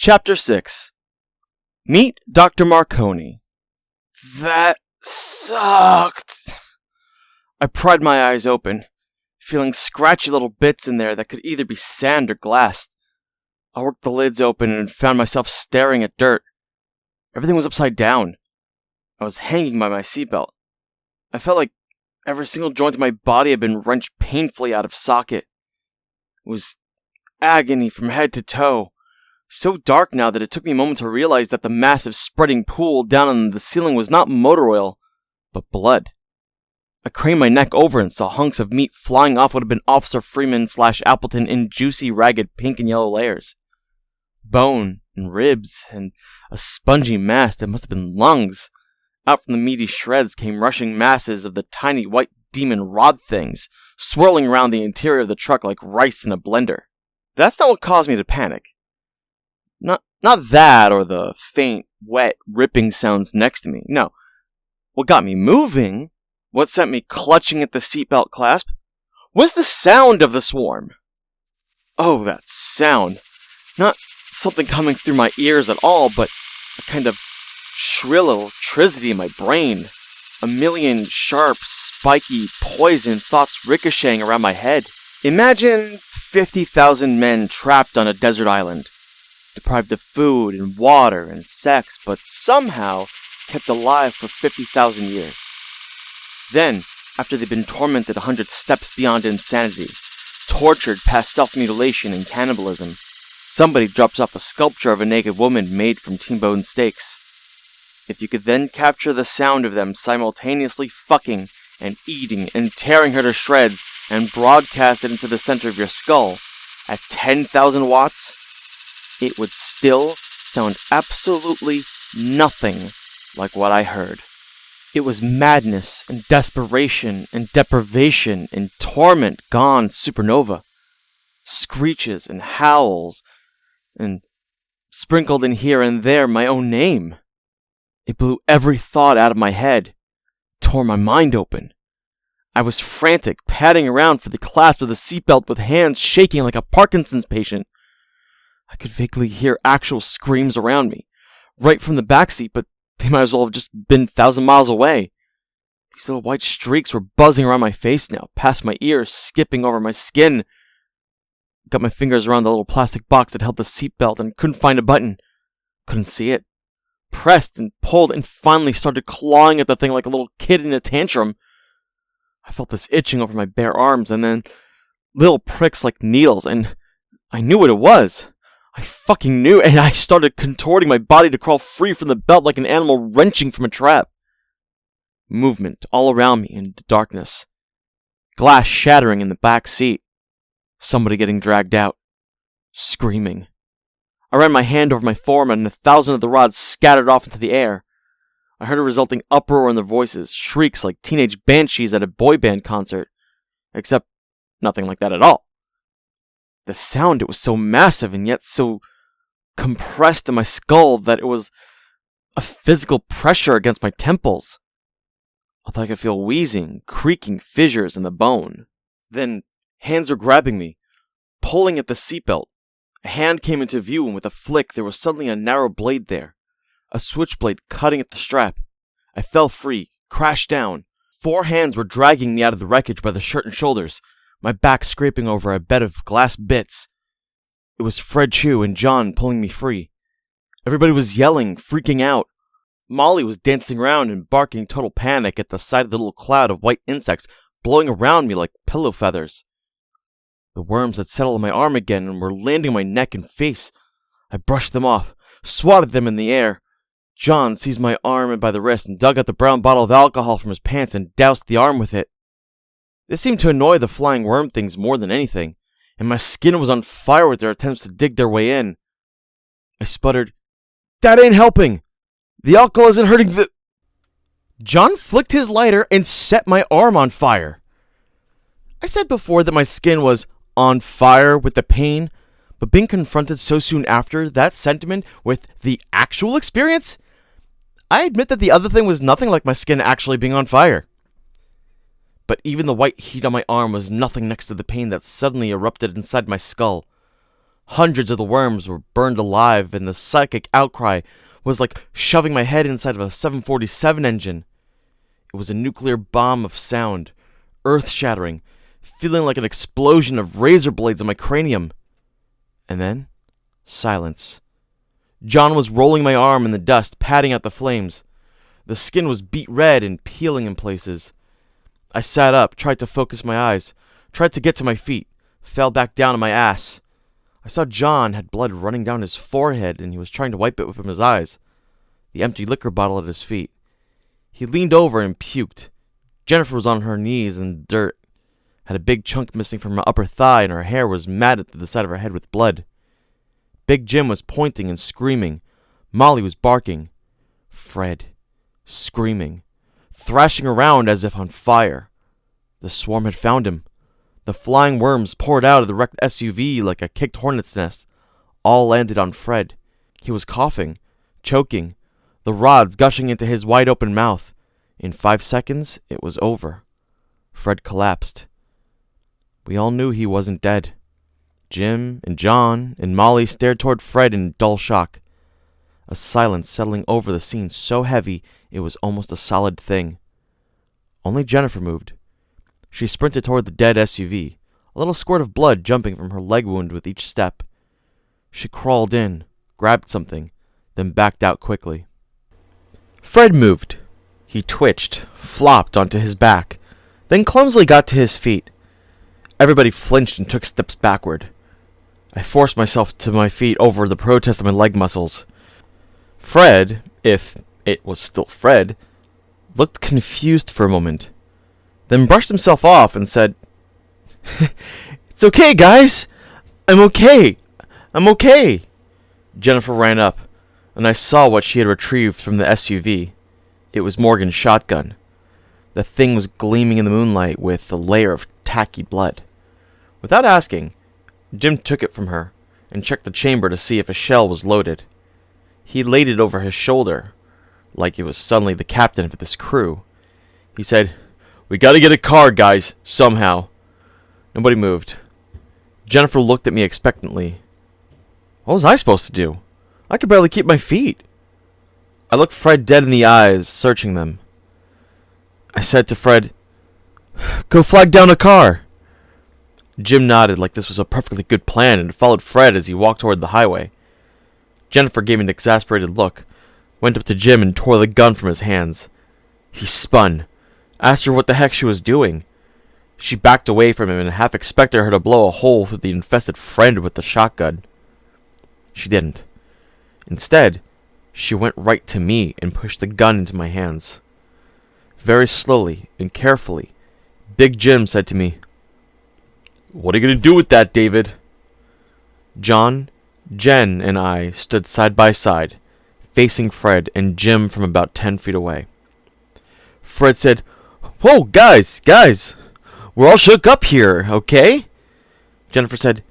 Chapter 6. Meet Dr. Marconi. That sucked. I pried my eyes open, feeling scratchy little bits in there that could either be sand or glass. I worked the lids open and found myself staring at dirt. Everything was upside down. I was hanging by my seatbelt. I felt like every single joint in my body had been wrenched painfully out of socket. It was agony from head to toe. So dark now that it took me a moment to realize that the massive spreading pool down on the ceiling was not motor oil, but blood. I craned my neck over and saw hunks of meat flying off what had been Officer Freeman/Appleton in juicy, ragged pink and yellow layers. Bone and ribs and a spongy mass that must have been lungs. Out from the meaty shreds came rushing masses of the tiny white demon rod things, swirling around the interior of the truck like rice in a blender. That's not what caused me to panic. Not that or the faint, wet, ripping sounds next to me. No. What got me moving, what sent me clutching at the seatbelt clasp, was the sound of the swarm. Oh, that sound. Not something coming through my ears at all, but a kind of shrill electricity in my brain. A million sharp, spiky, poison thoughts ricocheting around my head. Imagine 50,000 men trapped on a desert island, deprived of food and water and sex, but somehow kept alive for 50,000 years. Then, after they've been tormented 100 steps beyond insanity, tortured past self-mutilation and cannibalism, somebody drops off a sculpture of a naked woman made from T-bone steaks. If you could then capture the sound of them simultaneously fucking and eating and tearing her to shreds and broadcast it into the center of your skull at 10,000 watts, it would still sound absolutely nothing like what I heard. It was madness and desperation and deprivation and torment gone supernova. Screeches and howls, and sprinkled in here and there my own name. It blew every thought out of my head, tore my mind open. I was frantic, padding around for the clasp of the seatbelt with hands shaking like a Parkinson's patient. I could vaguely hear actual screams around me, right from the backseat, but they might as well have just been 1,000 miles away. These little white streaks were buzzing around my face now, past my ears, skipping over my skin. Got my fingers around the little plastic box that held the seatbelt and couldn't find a button. Couldn't see it. Pressed and pulled and finally started clawing at the thing like a little kid in a tantrum. I felt this itching over my bare arms and then little pricks like needles, and I knew what it was. I fucking knew, and I started contorting my body to crawl free from the belt like an animal wrenching from a trap. Movement all around me in the darkness. Glass shattering in the back seat. Somebody getting dragged out. Screaming. I ran my hand over my forearm and 1,000 of the rods scattered off into the air. I heard a resulting uproar in their voices, shrieks like teenage banshees at a boy band concert. Except nothing like that at all. The sound, it was so massive and yet so compressed in my skull that it was a physical pressure against my temples. I thought I could feel wheezing, creaking fissures in the bone. Then hands were grabbing me, pulling at the seatbelt. A hand came into view, and with a flick there was suddenly a narrow blade there, a switchblade cutting at the strap. I fell free, crashed down. 4 hands were dragging me out of the wreckage by the shirt and shoulders, my back scraping over a bed of glass bits. It was Fred Chu and John pulling me free. Everybody was yelling, freaking out. Molly was dancing around and barking total panic at the sight of the little cloud of white insects blowing around me like pillow feathers. The worms had settled on my arm again and were landing on my neck and face. I brushed them off, swatted them in the air. John seized my arm by the wrist and dug out the brown bottle of alcohol from his pants and doused the arm with it. This seemed to annoy the flying worm things more than anything, and my skin was on fire with their attempts to dig their way in. I sputtered, "That ain't helping! The alcohol isn't hurting the—" John flicked his lighter and set my arm on fire. I said before that my skin was on fire with the pain, but being confronted so soon after that sentiment with the actual experience, I admit that the other thing was nothing like my skin actually being on fire. But even the white heat on my arm was nothing next to the pain that suddenly erupted inside my skull. Hundreds of the worms were burned alive, and the psychic outcry was like shoving my head inside of a 747 engine. It was a nuclear bomb of sound, earth-shattering, feeling like an explosion of razor blades on my cranium. And then, silence. John was rolling my arm in the dust, patting out the flames. The skin was beet red and peeling in places. I sat up, tried to focus my eyes, tried to get to my feet, fell back down on my ass. I saw John had blood running down his forehead, and he was trying to wipe it from his eyes. The empty liquor bottle at his feet. He leaned over and puked. Jennifer was on her knees in the dirt, had a big chunk missing from her upper thigh, and her hair was matted to the side of her head with blood. Big Jim was pointing and screaming. Molly was barking. Fred, screaming, thrashing around as if on fire. The swarm had found him. The flying worms poured out of the wrecked SUV like a kicked hornet's nest. All landed on Fred. He was coughing, choking, the rods gushing into his wide-open mouth. In 5 seconds, it was over. Fred collapsed. We all knew he wasn't dead. Jim and John and Molly stared toward Fred in dull shock. A silence settling over the scene so heavy it was almost a solid thing. Only Jennifer moved. She sprinted toward the dead SUV, a little squirt of blood jumping from her leg wound with each step. She crawled in, grabbed something, then backed out quickly. Fred moved. He twitched, flopped onto his back, then clumsily got to his feet. Everybody flinched and took steps backward. I forced myself to my feet over the protest of my leg muscles. Fred, if it was still Fred, looked confused for a moment, then brushed himself off and said, "It's okay, guys. I'm okay. I'm okay." Jennifer ran up, and I saw what she had retrieved from the SUV. It was Morgan's shotgun. The thing was gleaming in the moonlight with a layer of tacky blood. Without asking, Jim took it from her and checked the chamber to see if a shell was loaded. He laid it over his shoulder, like he was suddenly the captain of this crew. He said, "We gotta get a car, guys, somehow." Nobody moved. Jennifer looked at me expectantly. What was I supposed to do? I could barely keep my feet. I looked Fred dead in the eyes, searching them. I said to Fred, "Go flag down a car." Jim nodded like this was a perfectly good plan and followed Fred as he walked toward the highway. Jennifer gave me an exasperated look, went up to Jim and tore the gun from his hands. He spun, asked her what the heck she was doing. She backed away from him and half expected her to blow a hole through the infested friend with the shotgun. She didn't. Instead, she went right to me and pushed the gun into my hands. Very slowly and carefully, Big Jim said to me, "What are you going to do with that, David?" John, Jen, and I stood side by side, facing Fred and Jim from about 10 feet away. Fred said, "Whoa, guys, we're all shook up here, okay?" Jennifer said,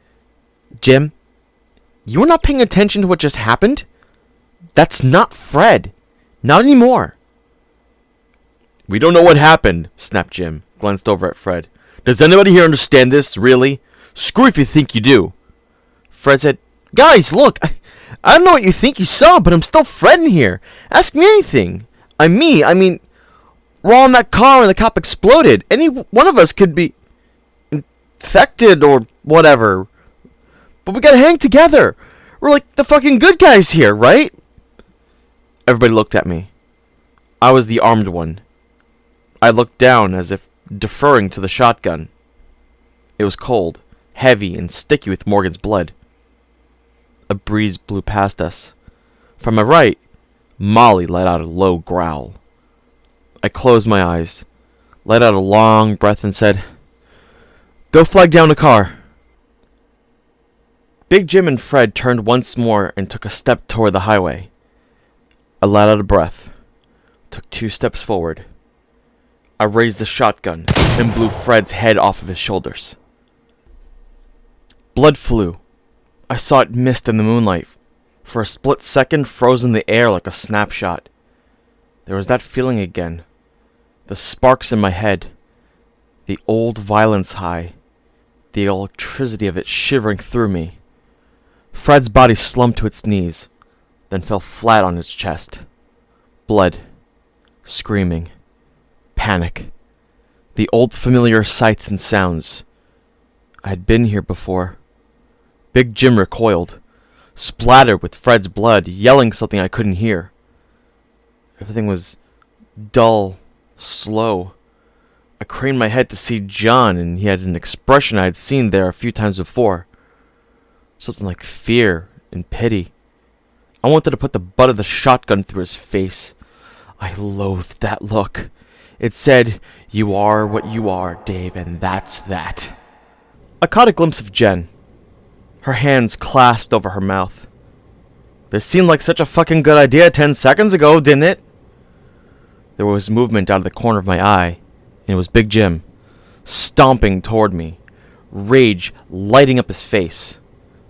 "Jim, you were not paying attention to what just happened? That's not Fred. Not anymore." "We don't know what happened," snapped Jim, glanced over at Fred. "Does anybody here understand this, really? Screw if you think you do." Fred said, "Guys, look, I don't know what you think you saw, but I'm still Fred in here. Ask me anything. I mean, we're all in that car when the cop exploded. Any one of us could be infected or whatever. But we gotta hang together. We're like the fucking good guys here, right?" Everybody looked at me. I was the armed one. I looked down as if deferring to the shotgun. It was cold, heavy, and sticky with Morgan's blood. A breeze blew past us. From my right, Molly let out a low growl. I closed my eyes, let out a long breath, and said, "Go flag down a car." Big Jim and Fred turned once more and took a step toward the highway. I let out a breath, took 2 steps forward. I raised the shotgun and blew Fred's head off of his shoulders. Blood flew. I saw it mist in the moonlight. For a split second, froze in the air like a snapshot. There was that feeling again. The sparks in my head. The old violence high. The electricity of it shivering through me. Fred's body slumped to its knees, then fell flat on his chest. Blood. Screaming. Panic. The old familiar sights and sounds. I had been here before. Big Jim recoiled, splattered with Fred's blood, yelling something I couldn't hear. Everything was dull, slow. I craned my head to see John, and he had an expression I had seen there a few times before. Something like fear and pity. I wanted to put the butt of the shotgun through his face. I loathed that look. It said, "You are what you are, Dave, and that's that." I caught a glimpse of Jen, her hands clasped over her mouth. This seemed like such a fucking good idea 10 seconds ago, didn't it? There was movement out of the corner of my eye, and it was Big Jim, stomping toward me, rage lighting up his face.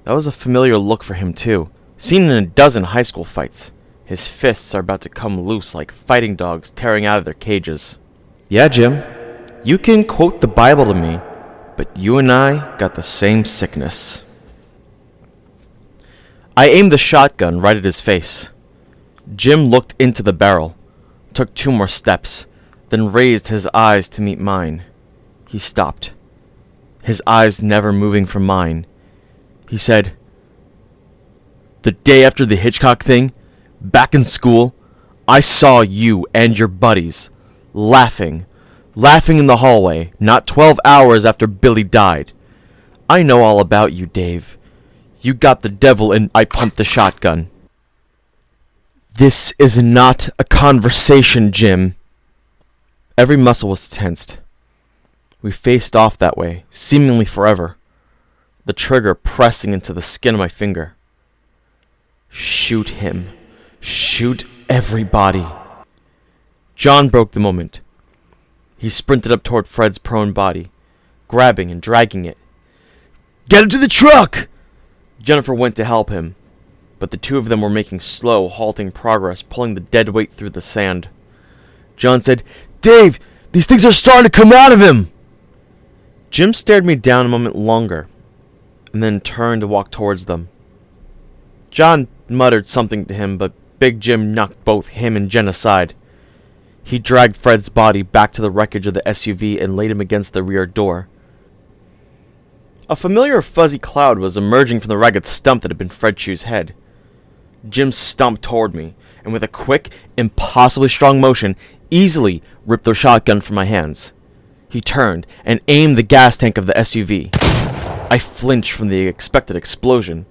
That was a familiar look for him, too, seen in a dozen high school fights. His fists are about to come loose like fighting dogs tearing out of their cages. Yeah, Jim, you can quote the Bible to me, but you and I got the same sickness. I aimed the shotgun right at his face. Jim looked into the barrel, took 2 more steps, then raised his eyes to meet mine. He stopped, his eyes never moving from mine. He said, "The day after the Hitchcock thing, back in school, I saw you and your buddies laughing in the hallway, not 12 hours after Billy died. I know all about you, Dave. You got the devil," and I pumped the shotgun. "This is not a conversation, Jim." Every muscle was tensed. We faced off that way, seemingly forever, the trigger pressing into the skin of my finger. Shoot him. Shoot everybody. John broke the moment. He sprinted up toward Fred's prone body, grabbing and dragging it. "Get him to the truck!" Jennifer went to help him, but the 2 of them were making slow, halting progress, pulling the dead weight through the sand. John said, "Dave, these things are starting to come out of him!" Jim stared me down a moment longer, and then turned to walk towards them. John muttered something to him, but Big Jim knocked both him and Jen aside. He dragged Fred's body back to the wreckage of the SUV and laid him against the rear door. A familiar fuzzy cloud was emerging from the ragged stump that had been Fred Chu's head. Jim stomped toward me, and with a quick, impossibly strong motion, easily ripped the shotgun from my hands. He turned and aimed the gas tank of the SUV. I flinched from the expected explosion,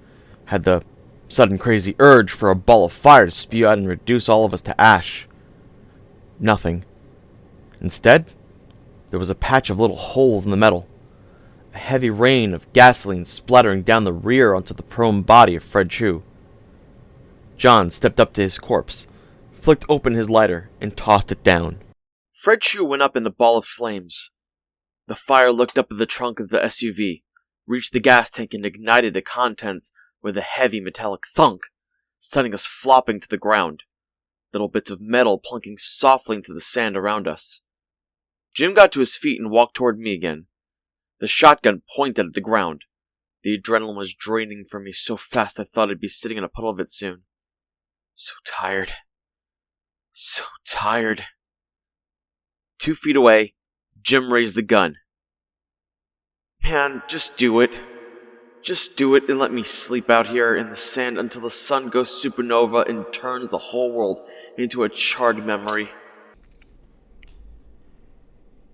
had the sudden crazy urge for a ball of fire to spew out and reduce all of us to ash. Nothing. Instead, there was a patch of little holes in the metal. A heavy rain of gasoline splattering down the rear onto the prone body of Fred Chu. John stepped up to his corpse, flicked open his lighter, and tossed it down. Fred Chu went up in a ball of flames. The fire looked up at the trunk of the SUV, reached the gas tank, and ignited the contents with a heavy metallic thunk, sending us flopping to the ground, little bits of metal plunking softly into the sand around us. Jim got to his feet and walked toward me again. The shotgun pointed at the ground. The adrenaline was draining from me so fast I thought I'd be sitting in a puddle of it soon. So tired. So tired. 2 feet away, Jim raised the gun. "Man, just do it. Just do it and let me sleep out here in the sand until the sun goes supernova and turns the whole world into a charred memory."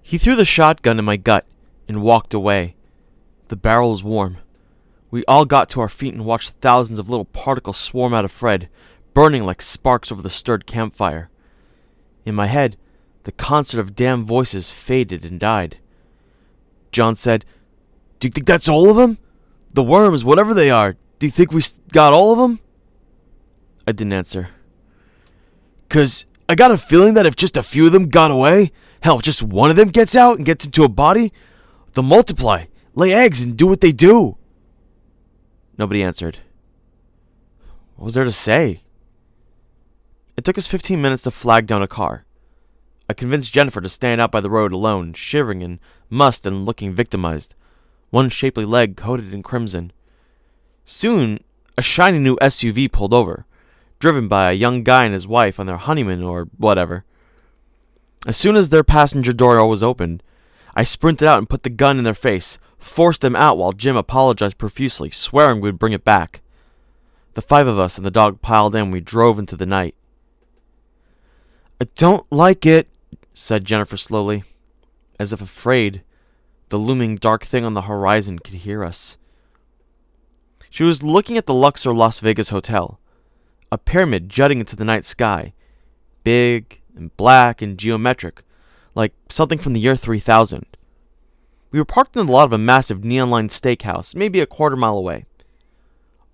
He threw the shotgun in my gut and walked away. The barrel was warm. We all got to our feet and watched thousands of little particles swarm out of Fred, burning like sparks over the stirred campfire. In my head, the concert of damn voices faded and died. John said, "Do you think that's all of them? The worms, whatever they are, do you think we got all of them?" I didn't answer. "'Cause I got a feeling that if just a few of them got away, hell, if just one of them gets out and gets into a body, they'll multiply, lay eggs, and do what they do." Nobody answered. What was there to say? It took us 15 minutes to flag down a car. I convinced Jennifer to stand out by the road alone, shivering in must and looking victimized, one shapely leg coated in crimson. Soon, a shiny new SUV pulled over, driven by a young guy and his wife on their honeymoon or whatever. As soon as their passenger door was opened, I sprinted out and put the gun in their face, forced them out while Jim apologized profusely, swearing we'd bring it back. The 5 of us and the dog piled in, and we drove into the night. "I don't like it," said Jennifer slowly, as if afraid the looming dark thing on the horizon could hear us. She was looking at the Luxor Las Vegas hotel, a pyramid jutting into the night sky, big and black and geometric, like something from the year 3000. We were parked in the lot of a massive neon-lined steakhouse, maybe a quarter-mile away.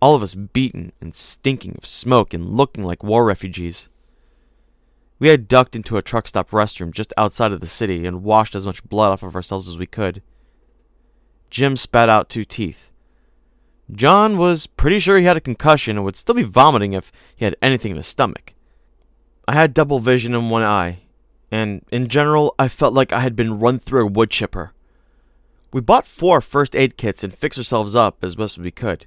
All of us beaten and stinking of smoke and looking like war refugees. We had ducked into a truck stop restroom just outside of the city and washed as much blood off of ourselves as we could. Jim spat out 2 teeth. John was pretty sure he had a concussion and would still be vomiting if he had anything in his stomach. I had double vision in one eye, and in general, I felt like I had been run through a wood chipper. We bought 4 first aid kits and fixed ourselves up as best as we could.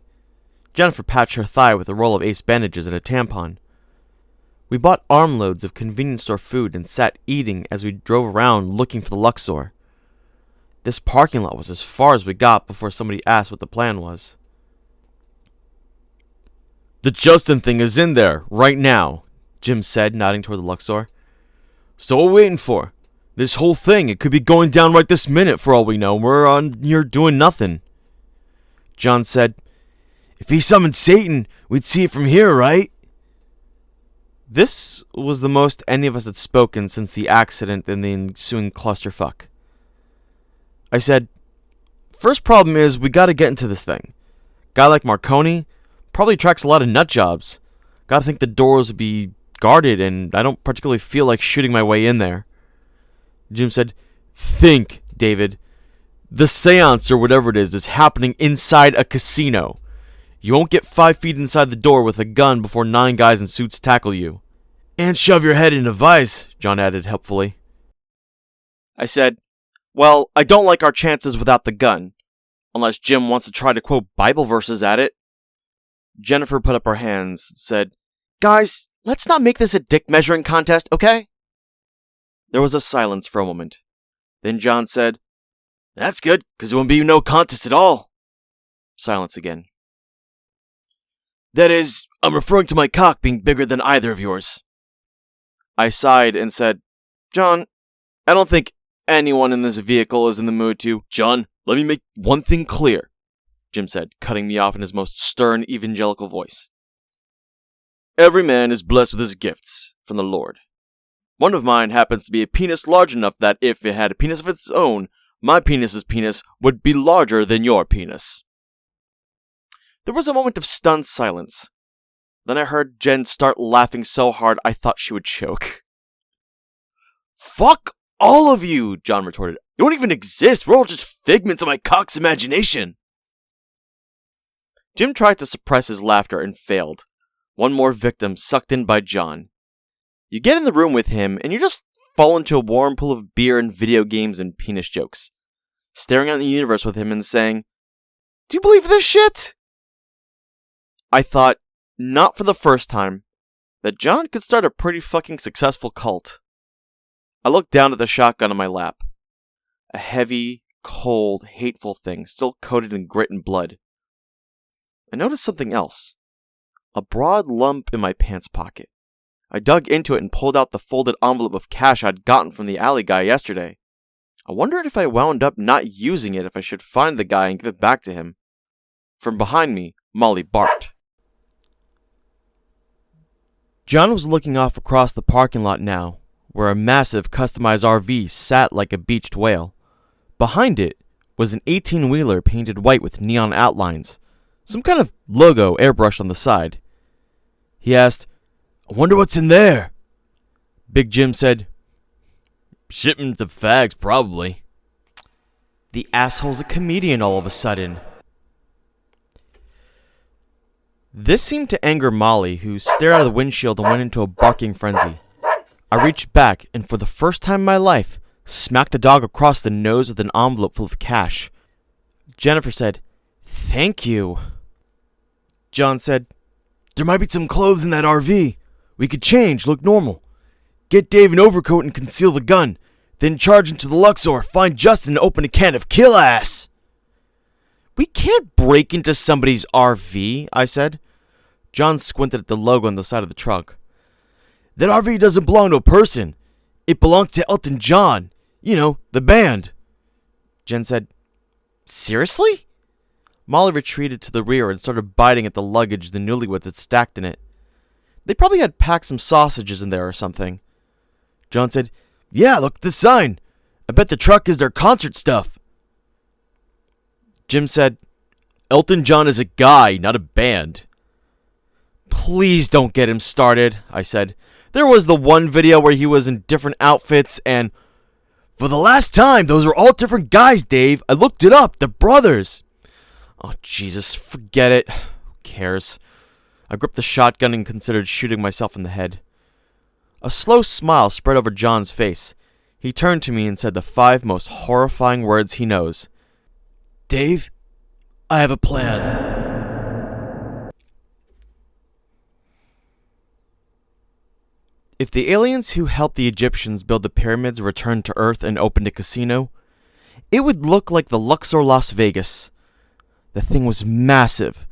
Jennifer patched her thigh with a roll of Ace bandages and a tampon. We bought armloads of convenience store food and sat eating as we drove around looking for the Luxor. This parking lot was as far as we got before somebody asked what the plan was. "The Justin thing is in there, right now," Jim said, nodding toward the Luxor. "So what are we waiting for? This whole thing, it could be going down right this minute for all we know. We're on here doing nothing." John said, "If he summoned Satan, we'd see it from here, right?" This was the most any of us had spoken since the accident and the ensuing clusterfuck. I said, "First problem is we gotta get into this thing. Guy like Marconi probably tracks a lot of nut jobs. Gotta think the doors would be guarded, and I don't particularly feel like shooting my way in there." Jim said, "Think, David. The seance or whatever it is happening inside a casino. You won't get 5 feet inside the door with a gun before 9 guys in suits tackle you. And shove your head in a vise," John added helpfully. I said, "Well, I don't like our chances without the gun. Unless Jim wants to try to quote Bible verses at it." Jennifer put up her hands, said, "Guys, let's not make this a dick measuring contest, okay?" There was a silence for a moment. Then John said, "That's good, because it won't be no contest at all." Silence again. "That is, I'm referring to my cock being bigger than either of yours." I sighed and said, "John, I don't think anyone in this vehicle is in the mood to—" "John, let me make one thing clear," Jim said, cutting me off in his most stern evangelical voice. "Every man is blessed with his gifts from the Lord. One of mine happens to be a penis large enough that if it had a penis of its own, my penis's penis would be larger than your penis." There was a moment of stunned silence. Then I heard Jen start laughing so hard I thought she would choke. "Fuck all of you," John retorted. "You don't even exist. We're all just figments of my cock's imagination." Jim tried to suppress his laughter and failed. One more victim sucked in by John. You get in the room with him and you just fall into a warm pool of beer and video games and penis jokes, staring at the universe with him and saying, "Do you believe this shit?" I thought, not for the first time, that John could start a pretty fucking successful cult. I looked down at the shotgun on my lap. A heavy, cold, hateful thing still coated in grit and blood. I noticed something else. A broad lump in my pants pocket. I dug into it and pulled out the folded envelope of cash I'd gotten from the alley guy yesterday. I wondered if I wound up not using it if I should find the guy and give it back to him. From behind me, Molly barked. John was looking off across the parking lot now, where a massive customized RV sat like a beached whale. Behind it was an 18-wheeler painted white with neon outlines, some kind of logo airbrushed on the side. He asked, "I wonder what's in there?" Big Jim said, "Shipments of fags, probably." The asshole's a comedian all of a sudden. This seemed to anger Molly, who stared out of the windshield and went into a barking frenzy. I reached back and for the first time in my life, smacked the dog across the nose with an envelope full of cash. Jennifer said, "Thank you." John said, There might be some clothes in that RV. We could change, look normal. Get Dave an overcoat and conceal the gun. Then charge into the Luxor, find Justin and open a can of kill ass. We can't break into somebody's RV, I said. John squinted at the logo on the side of the trunk. That RV doesn't belong to a person. It belonged to Elton John. You know, the band. Jen said, Seriously? Molly retreated to the rear and started biting at the luggage the newlyweds had stacked in it. They probably had packed some sausages in there or something. John said, Yeah, look at the sign. I bet the truck is their concert stuff. Jim said, Elton John is a guy, not a band. Please don't get him started, I said. There was the one video where he was in different outfits and... For the last time, those are all different guys, Dave. I looked it up. They're brothers. Oh, Jesus, forget it. Who cares? I gripped the shotgun and considered shooting myself in the head. A slow smile spread over John's face. He turned to me and said the 5 most horrifying words he knows. Dave, I have a plan. If the aliens who helped the Egyptians build the pyramids returned to Earth and opened a casino, it would look like the Luxor Las Vegas. The thing was massive,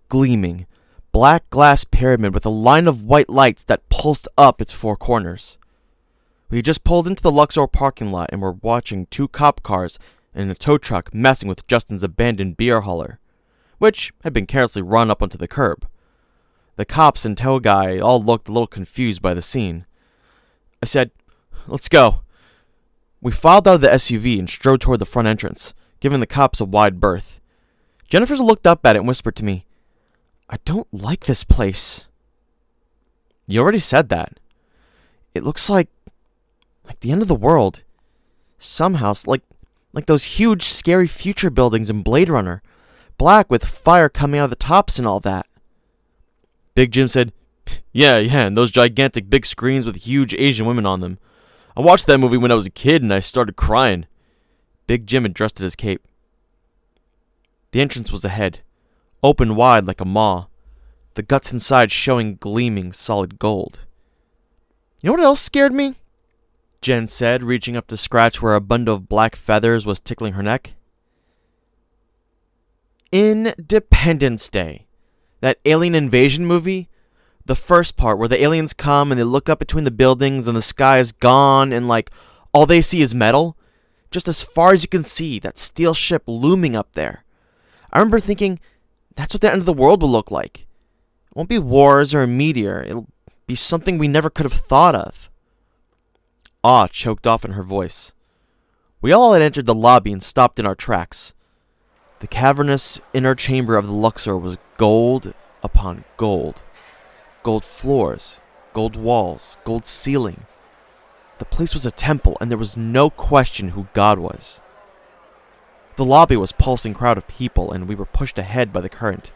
gleaming, black glass pyramid with a line of white lights that pulsed up its 4 corners. We had just pulled into the Luxor parking lot and were watching 2 cop cars and a tow truck messing with Justin's abandoned beer hauler, which had been carelessly run up onto the curb. The cops and tow guy all looked a little confused by the scene. I said, Let's go. We filed out of the SUV and strode toward the front entrance, giving the cops a wide berth. Jennifer looked up at it and whispered to me, I don't like this place. You already said that. It looks like the end of the world. Somehow, like those huge, scary future buildings in Blade Runner. Black with fire coming out of the tops and all that. Big Jim said, Yeah, and those gigantic big screens with huge Asian women on them. I watched that movie when I was a kid and I started crying. Big Jim adjusted his cape. The entrance was ahead, open wide like a maw, the guts inside showing gleaming solid gold. You know what else scared me? Jen said, reaching up to scratch where a bundle of black feathers was tickling her neck. Independence Day. That alien invasion movie, the first part where the aliens come and they look up between the buildings and the sky is gone and all they see is metal, just as far as you can see, that steel ship looming up there. I remember thinking, that's what the end of the world will look like. It won't be wars or a meteor, it'll be something we never could have thought of. Awe choked off in her voice. We all had entered the lobby and stopped in our tracks. The cavernous inner chamber of the Luxor was gold upon gold. Gold floors, gold walls, gold ceiling. The place was a temple, and there was no question who God was. The lobby was a pulsing crowd of people, and we were pushed ahead by the current.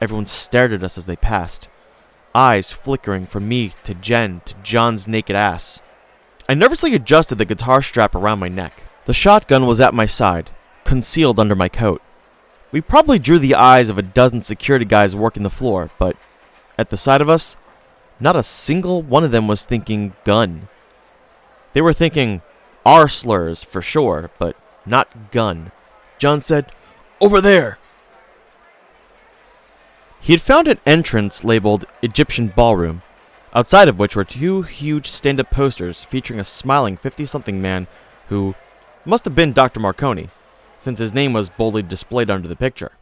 Everyone stared at us as they passed, eyes flickering from me to Jen to John's naked ass. I nervously adjusted the guitar strap around my neck. The shotgun was at my side, concealed under my coat. We probably drew the eyes of a dozen security guys working the floor, but at the sight of us, not a single one of them was thinking gun. They were thinking R slurs for sure, but not gun. John said, Over there! He had found an entrance labeled Egyptian Ballroom, outside of which were 2 huge stand-up posters featuring a smiling 50-something man who must have been Dr. Marconi, since his name was boldly displayed under the picture.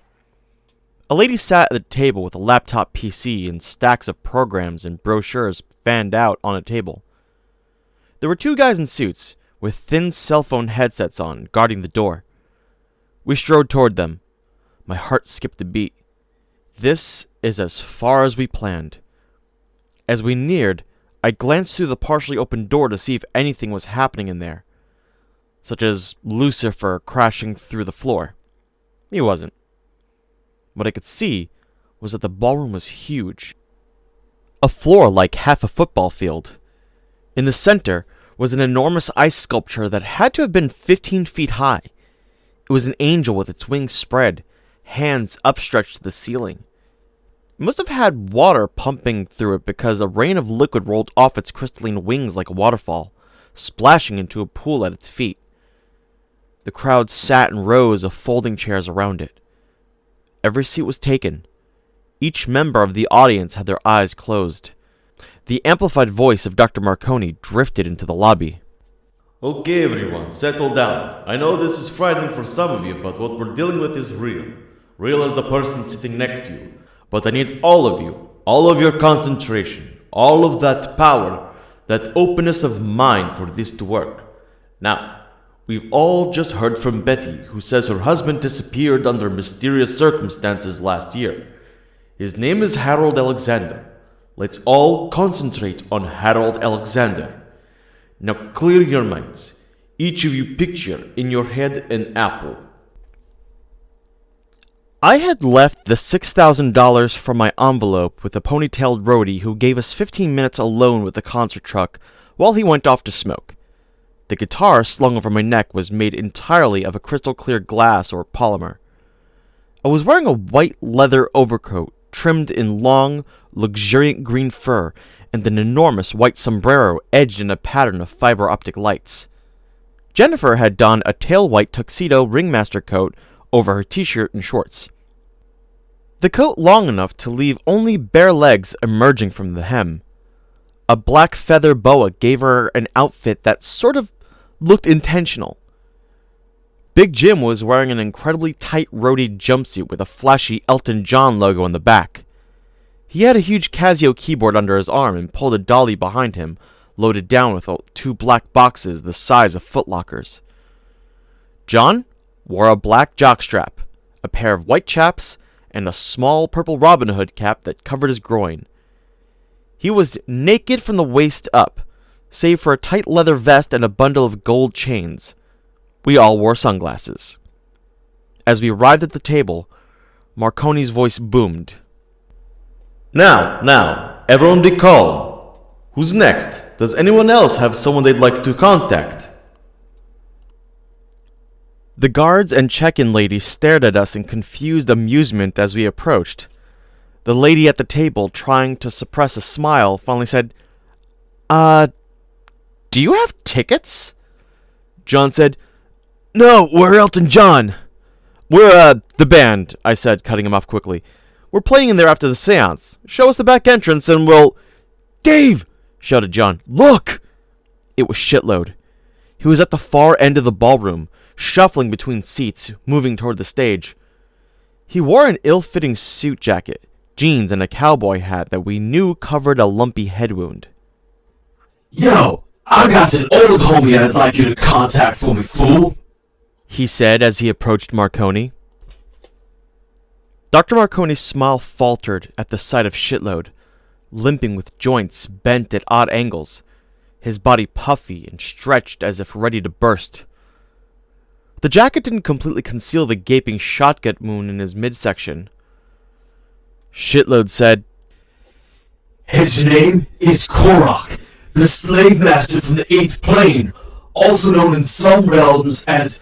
A lady sat at the table with a laptop PC and stacks of programs and brochures fanned out on a table. There were 2 guys in suits, with thin cell phone headsets on, guarding the door. We strode toward them. My heart skipped a beat. This is as far as we planned. As we neared, I glanced through the partially open door to see if anything was happening in there, such as Lucifer crashing through the floor. He wasn't. What I could see was that the ballroom was huge. A floor like half a football field. In the center was an enormous ice sculpture that had to have been 15 feet high. It was an angel with its wings spread, hands upstretched to the ceiling. It must have had water pumping through it because a rain of liquid rolled off its crystalline wings like a waterfall, splashing into a pool at its feet. The crowd sat in rows of folding chairs around it. Every seat was taken. Each member of the audience had their eyes closed. The amplified voice of Dr. Marconi drifted into the lobby. Okay, everyone, settle down. I know this is frightening for some of you, but what we're dealing with is real. Real as the person sitting next to you. But I need all of you, all of your concentration, all of that power, that openness of mind for this to work. Now, we've all just heard from Betty, who says her husband disappeared under mysterious circumstances last year. His name is Harold Alexander. Let's all concentrate on Harold Alexander. Now clear your minds. Each of you picture in your head an apple. I had left the $6,000 from my envelope with a ponytailed roadie who gave us 15 minutes alone with the concert truck while he went off to smoke. The guitar slung over my neck was made entirely of a crystal clear glass or polymer. I was wearing a white leather overcoat trimmed in long, luxuriant green fur and an enormous white sombrero edged in a pattern of fiber optic lights. Jennifer had donned a tail-white tuxedo ringmaster coat over her t-shirt and shorts. The coat long enough to leave only bare legs emerging from the hem. A black feather boa gave her an outfit that sort of looked intentional. Big Jim was wearing an incredibly tight roadie jumpsuit with a flashy Elton John logo on the back. He had a huge Casio keyboard under his arm and pulled a dolly behind him, loaded down with 2 black boxes the size of footlockers. John wore a black jockstrap, a pair of white chaps, and a small purple Robin Hood cap that covered his groin. He was naked from the waist up, save for a tight leather vest and a bundle of gold chains. We all wore sunglasses. As we arrived at the table, Marconi's voice boomed. Now, everyone be calm. Who's next? Does anyone else have someone they'd like to contact? The guards and check-in lady stared at us in confused amusement as we approached. The lady at the table, trying to suppress a smile, finally said, do you have tickets? John said, No, we're Elton John. We're, the band, I said, cutting him off quickly. We're playing in there after the seance. Show us the back entrance and we'll... Dave! Shouted John. Look! It was Shitload. He was at the far end of the ballroom, shuffling between seats, moving toward the stage. He wore an ill-fitting suit jacket, jeans, and a cowboy hat that we knew covered a lumpy head wound. Yo, I got an old homie I'd like you to contact for me, fool, he said as he approached Marconi. Dr. Marconi's smile faltered at the sight of Shitload, limping with joints bent at odd angles, his body puffy and stretched as if ready to burst. The jacket didn't completely conceal the gaping shotgun wound in his midsection. Shitload said, His name is Korok, the slave master from the 8th plane, also known in some realms as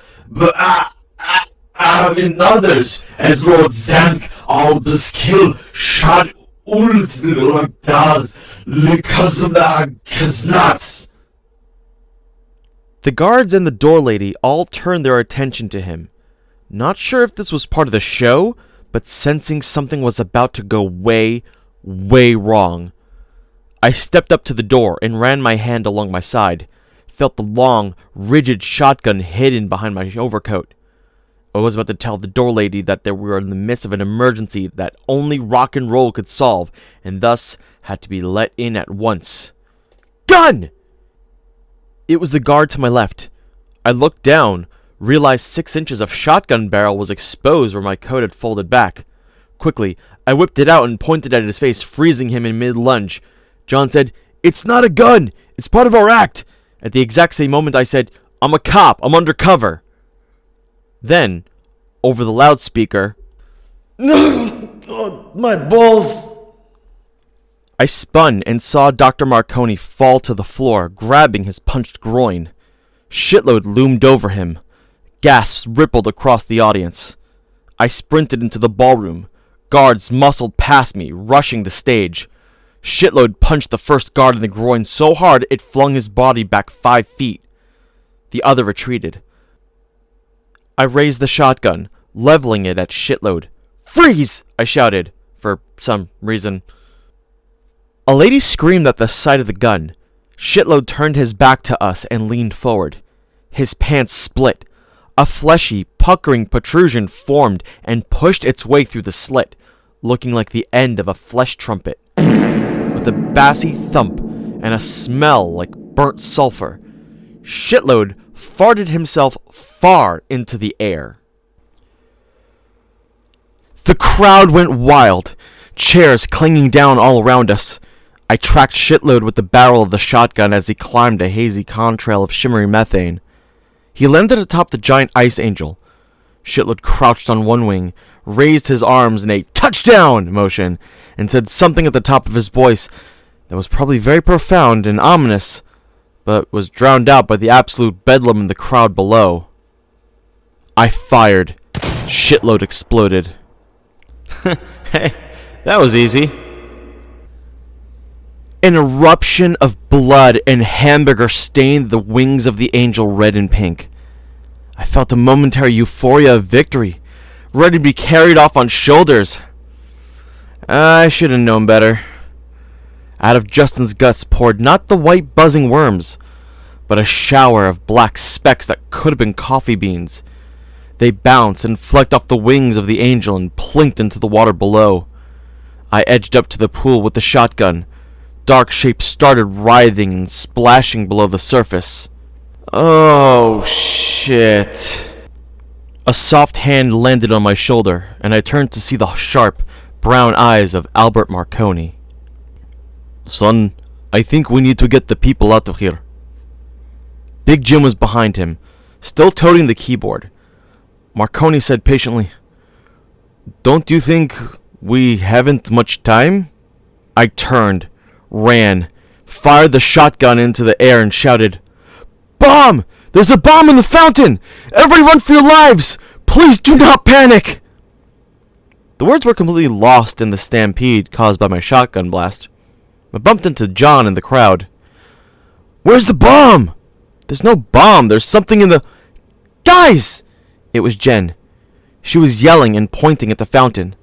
in others as Lord Zank Albaskill Shad Ulzdaz Likazanaksnats. The guards and the door lady all turned their attention to him, not sure if this was part of the show, but sensing something was about to go way, way wrong. I stepped up to the door and ran my hand along my side, felt the long, rigid shotgun hidden behind my overcoat. I was about to tell the door lady that we were in the midst of an emergency that only rock and roll could solve, and thus had to be let in at once. Gun! It was the guard to my left. I looked down, realized 6 inches of shotgun barrel was exposed where my coat had folded back. Quickly, I whipped it out and pointed at his face, freezing him in mid-lunge. John said, It's not a gun! It's part of our act! At the exact same moment I said, I'm a cop, I'm undercover. Then, over the loudspeaker, My balls! I spun and saw Dr. Marconi fall to the floor, grabbing his punched groin. Shitload loomed over him. Gasps rippled across the audience. I sprinted into the ballroom, guards muscled past me, rushing the stage. Shitload punched the first guard in the groin so hard it flung his body back 5 feet. The other retreated. I raised the shotgun, leveling it at Shitload. "Freeze!" I shouted, for some reason. A lady screamed at the sight of the gun. Shitload turned his back to us and leaned forward. His pants split. A fleshy, puckering protrusion formed and pushed its way through the slit, looking like the end of a flesh trumpet. With a bassy thump and a smell like burnt sulfur, Shitload farted himself far into the air. The crowd went wild, chairs clanging down all around us. I tracked Shitload with the barrel of the shotgun as he climbed a hazy contrail of shimmering methane. He landed atop the giant ice angel. Shitload crouched on one wing, raised his arms in a touchdown motion, and said something at the top of his voice that was probably very profound and ominous, but was drowned out by the absolute bedlam in the crowd below. I fired. Shitload exploded. Hey, that was easy. An eruption of blood and hamburger stained the wings of the angel red and pink. I felt a momentary euphoria of victory, ready to be carried off on shoulders. I should have known better. Out of Justin's guts poured not the white buzzing worms, but a shower of black specks that could have been coffee beans. They bounced and flecked off the wings of the angel and plinked into the water below. I edged up to the pool with the shotgun. Dark shapes started writhing and splashing below the surface. Oh, shit. A soft hand landed on my shoulder, and I turned to see the sharp, brown eyes of Albert Marconi. "Son, I think we need to get the people out of here." Big Jim was behind him, still toting the keyboard. Marconi said patiently, "Don't you think we haven't much time?" I turned, ran, fired the shotgun into the air and shouted, "Bomb! There's a bomb in the fountain! Everybody run for your lives! Please do not panic!" The words were completely lost in the stampede caused by my shotgun blast. I bumped into John in the crowd. "Where's the bomb?" "There's no bomb. There's something in the... Guys!" It was Jen. She was yelling and pointing at the fountain.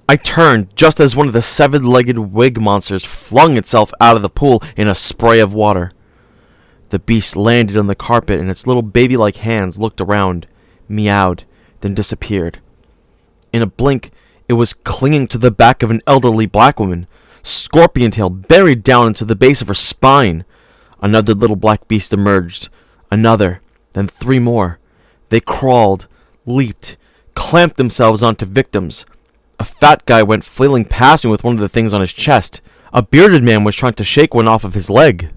I turned just as one of the 7-legged wig monsters flung itself out of the pool in a spray of water. The beast landed on the carpet and its little baby-like hands looked around, meowed, then disappeared. In a blink, it was clinging to the back of an elderly black woman, scorpion tail buried down into the base of her spine. Another little black beast emerged. Another, then 3 more. They crawled, leaped, clamped themselves onto victims. A fat guy went flailing past me with one of the things on his chest. A bearded man was trying to shake one off of his leg.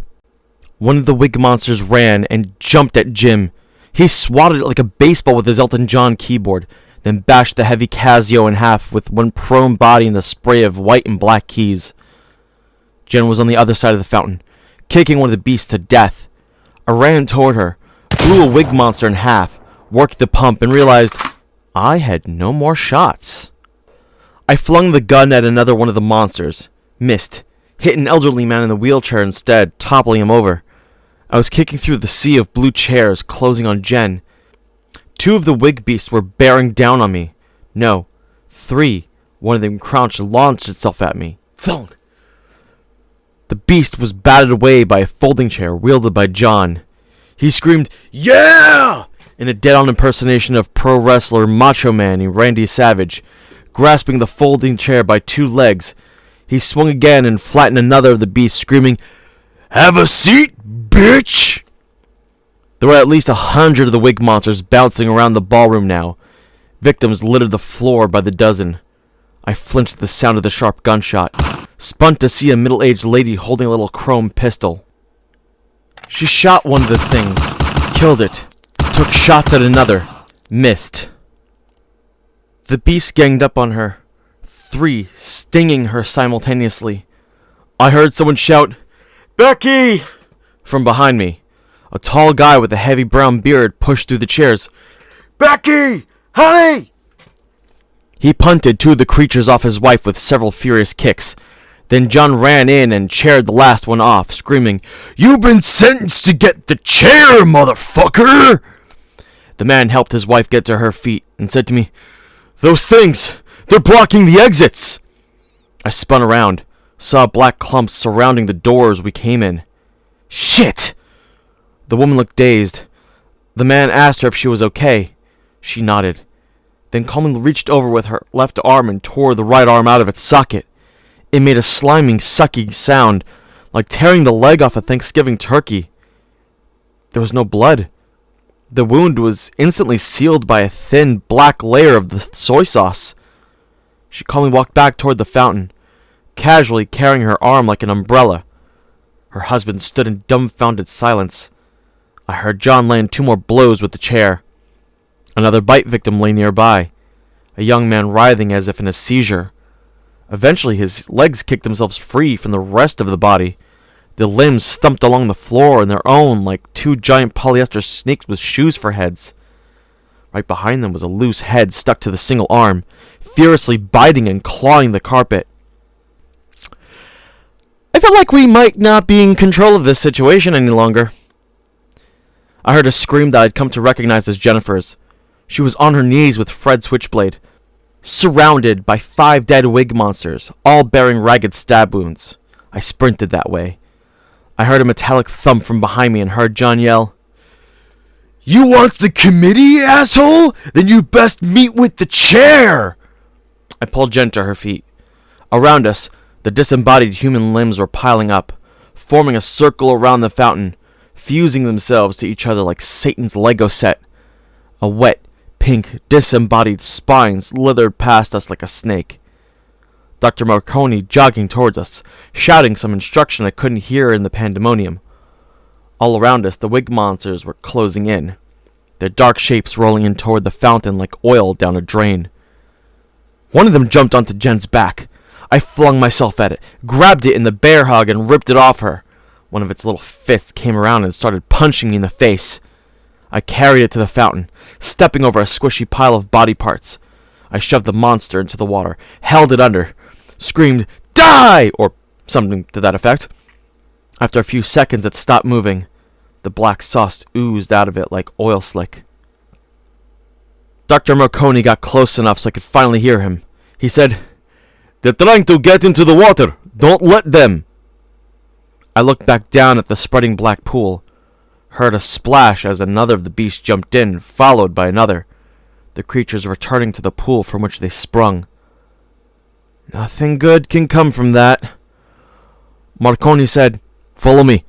One of the wig monsters ran and jumped at Jim. He swatted it like a baseball with his Elton John keyboard, then bashed the heavy Casio in half with one prone body and a spray of white and black keys. Jen was on the other side of the fountain, kicking one of the beasts to death. I ran toward her, blew a wig monster in half, worked the pump, and realized I had no more shots. I flung the gun at another one of the monsters, missed, hit an elderly man in the wheelchair instead, toppling him over. I was kicking through the sea of blue chairs, closing on Jen. 2 of the wig beasts were bearing down on me. No, 3. One of them crouched and launched itself at me. Thunk! The beast was batted away by a folding chair wielded by John. He screamed, "Yeah!" in a dead-on impersonation of pro wrestler Macho Man Randy Savage. Grasping the folding chair by 2 legs, he swung again and flattened another of the beasts, screaming, "Have a seat, bitch!" There were at least 100 of the wig monsters bouncing around the ballroom now. Victims littered the floor by the dozen. I flinched at the sound of the sharp gunshot, spun to see a middle-aged lady holding a little chrome pistol. She shot one of the things, killed it, took shots at another, missed. The beast ganged up on her, 3 stinging her simultaneously. I heard someone shout, "Becky!" from behind me. A tall guy with a heavy brown beard pushed through the chairs. "Becky! Honey!" He punted two of the creatures off his wife with several furious kicks. Then John ran in and chaired the last one off, screaming, "You've been sentenced to get the chair, motherfucker!" The man helped his wife get to her feet and said to me, "Those things, they're blocking the exits!" I spun around, saw black clumps surrounding the doors we came in. Shit! The woman looked dazed. The man asked her if she was okay. She nodded, then calmly reached over with her left arm and tore the right arm out of its socket. It made a slimy, sucky sound, like tearing the leg off a Thanksgiving turkey. There was no blood. The wound was instantly sealed by a thin, black layer of the soy sauce. She calmly walked back toward the fountain, casually carrying her arm like an umbrella. Her husband stood in dumbfounded silence. I heard John land 2 more blows with the chair. Another bite victim lay nearby, a young man writhing as if in a seizure. Eventually his legs kicked themselves free from the rest of the body. The limbs thumped along the floor on their own like 2 giant polyester snakes with shoes for heads. Right behind them was a loose head stuck to the single arm, furiously biting and clawing the carpet. I felt like we might not be in control of this situation any longer. I heard a scream that I'd come to recognize as Jennifer's. She was on her knees with Fred's switchblade, surrounded by 5 dead wig monsters, all bearing ragged stab wounds. I sprinted that way. I heard a metallic thump from behind me and heard John yell, "You wants the committee, asshole? Then you best meet with the chair!" I pulled Jen to her feet. Around us, the disembodied human limbs were piling up, forming a circle around the fountain, fusing themselves to each other like Satan's Lego set. A wet, pink, disembodied spine slithered past us like a snake. Dr. Marconi jogging towards us, shouting some instruction I couldn't hear in the pandemonium. All around us, the wig monsters were closing in, their dark shapes rolling in toward the fountain like oil down a drain. One of them jumped onto Jen's back. I flung myself at it, grabbed it in the bear hug, and ripped it off her. One of its little fists came around and started punching me in the face. I carried it to the fountain, stepping over a squishy pile of body parts. I shoved the monster into the water, held it under, screamed, "Die!" or something to that effect. After a few seconds, it stopped moving. The black sauce oozed out of it like oil slick. Dr. Marconi got close enough so I could finally hear him. He said, "They're trying to get into the water. Don't let them." I looked back down at the spreading black pool, heard a splash as another of the beasts jumped in, followed by another, the creatures returning to the pool from which they sprung. "Nothing good can come from that." Marconi said, "Follow me."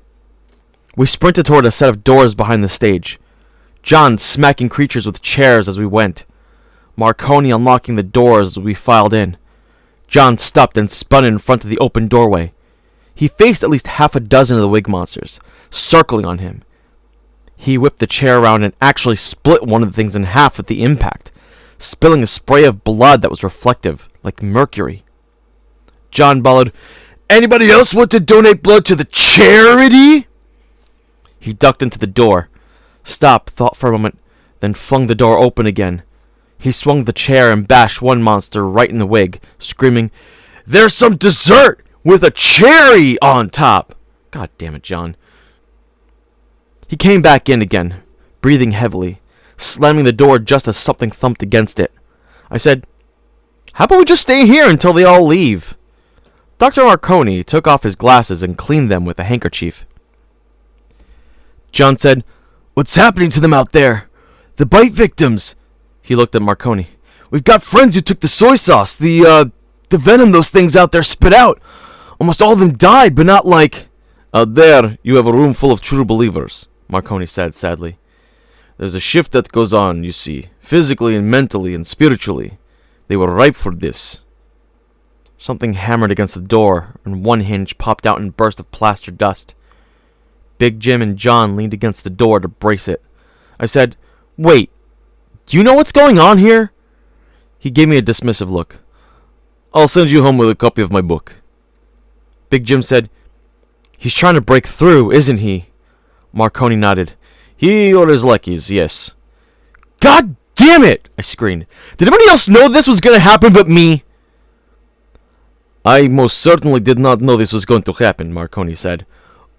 We sprinted toward a set of doors behind the stage, John smacking creatures with chairs as we went, Marconi unlocking the doors as we filed in. John stopped and spun in front of the open doorway. He faced at least half a dozen of the wig monsters, circling on him. He whipped the chair around and actually split one of the things in half with the impact, spilling a spray of blood that was reflective, like mercury. John bellowed, "Anybody else want to donate blood to the charity?" He ducked into the door, stopped, thought for a moment, then flung the door open again. He swung the chair and bashed one monster right in the wig, screaming, "There's some dessert with a cherry on top!" God damn it, John. He came back in again, breathing heavily, slamming the door just as something thumped against it. I said, "How about we just stay here until they all leave?" Dr. Marconi took off his glasses and cleaned them with a handkerchief. John said, "What's happening to them out there? The bite victims?" He looked at Marconi. "We've got friends who took the soy sauce, the venom those things out there spit out. Almost all of them died, but not like..." "Out there, you have a room full of true believers," Marconi said sadly. "There's a shift that goes on, you see, physically and mentally and spiritually. They were ripe for this." Something hammered against the door, and one hinge popped out in a burst of plaster dust. Big Jim and John leaned against the door to brace it. I said, "Wait, do you know what's going on here?" He gave me a dismissive look. "I'll send you home with a copy of my book." Big Jim said, "He's trying to break through, isn't he?" Marconi nodded. "He or his lackeys, yes." "God damn damn it! I screamed. Did anybody else know this was gonna happen but me? I most certainly did not know this was going to happen, Marconi said.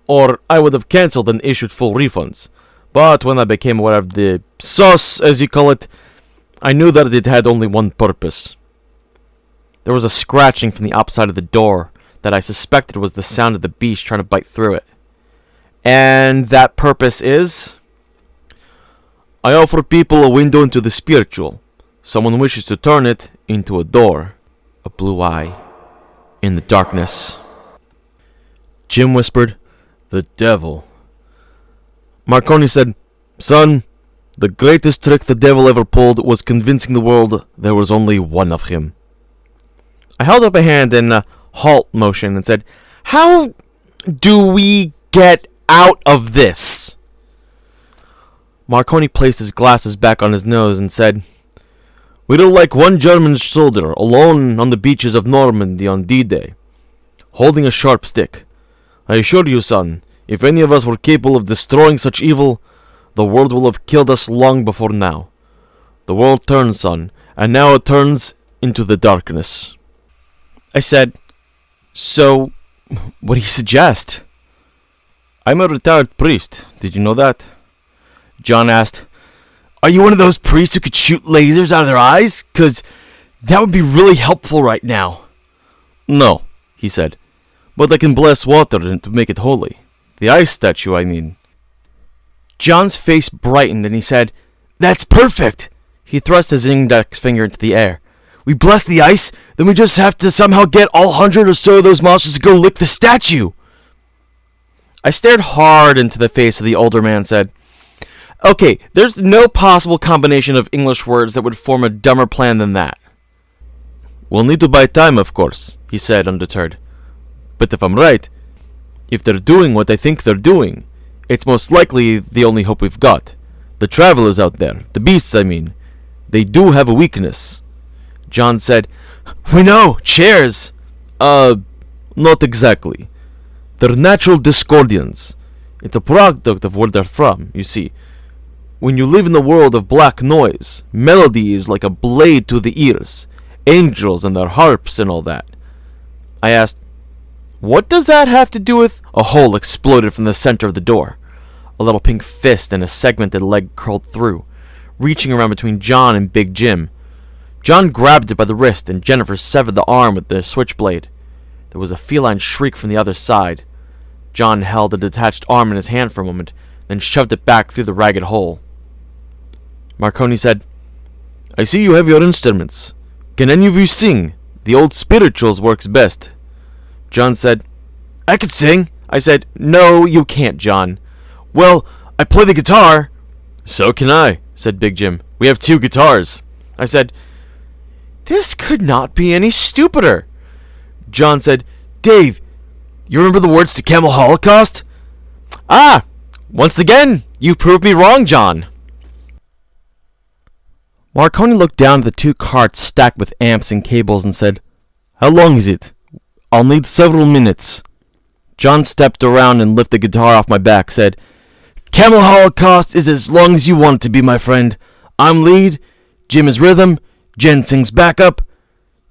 Or I would have cancelled and issued full refunds. But when I became aware of the sauce, as you call it, I knew that it had only one purpose. There was a scratching from the outside of the door that I suspected was the sound of the beast trying to bite through it. And that purpose is? I offer people a window into the spiritual. Someone wishes to turn it into a door. A blue eye. In the darkness. Jim whispered, "The devil." Marconi said, "Son, the greatest trick the devil ever pulled was convincing the world there was only one of him." I held up a hand in a halt motion and said, "How do we get out of this?" Marconi placed his glasses back on his nose and said, "We are like one German soldier alone on the beaches of Normandy on D-Day, holding a sharp stick. I assure you, son, if any of us were capable of destroying such evil, the world will have killed us long before now. The world turns, son, and now it turns into the darkness." I said, "So, what do you suggest?" "I'm a retired priest. Did you know that?" John asked, "Are you one of those priests who could shoot lasers out of their eyes? 'Cause that would be really helpful right now." "No," he said, "but I can bless water to make it holy. The ice statue, I mean." John's face brightened and he said, "That's perfect!" He thrust his index finger into the air. "We bless the ice, then we just have to somehow get all 100 or so of those monsters to go lick the statue." I stared hard into the face of the older man and said, "Okay, there's no possible combination of English words that would form a dumber plan than that." "We'll need to buy time, of course," he said, undeterred. "But if I'm right, if they're doing what I think they're doing, it's most likely the only hope we've got. The travelers out there, the beasts, I mean, they do have a weakness." John said, "We know, chairs." Not exactly. They're natural discordians. It's a product of where they're from, you see. When you live in a world of black noise, melody is like a blade to the ears. Angels and their harps and all that. I asked, "What does that have to do with—" A hole exploded from the center of the door. A little pink fist and a segmented leg curled through, reaching around between John and Big Jim. John grabbed it by the wrist, and Jennifer severed the arm with the switchblade. There was a feline shriek from the other side. John held the detached arm in his hand for a moment, then shoved it back through the ragged hole. Marconi said, "I see you have your instruments. Can any of you sing? The old spirituals works best." John said, "I could sing." I said, "No, you can't, John." "Well, I play the guitar." "So can I," said Big Jim. "We have 2 guitars." I said, "This could not be any stupider." John said, "Dave, you remember the words to Camel Holocaust?" "Ah, once again, you proved me wrong, John." Marconi looked down at the 2 carts stacked with amps and cables and said, "How long is it? I'll need several minutes." John stepped around and lifted the guitar off my back, said, "Camel Holocaust is as long as you want it to be, my friend. I'm lead, Jim is rhythm, Jen sings backup.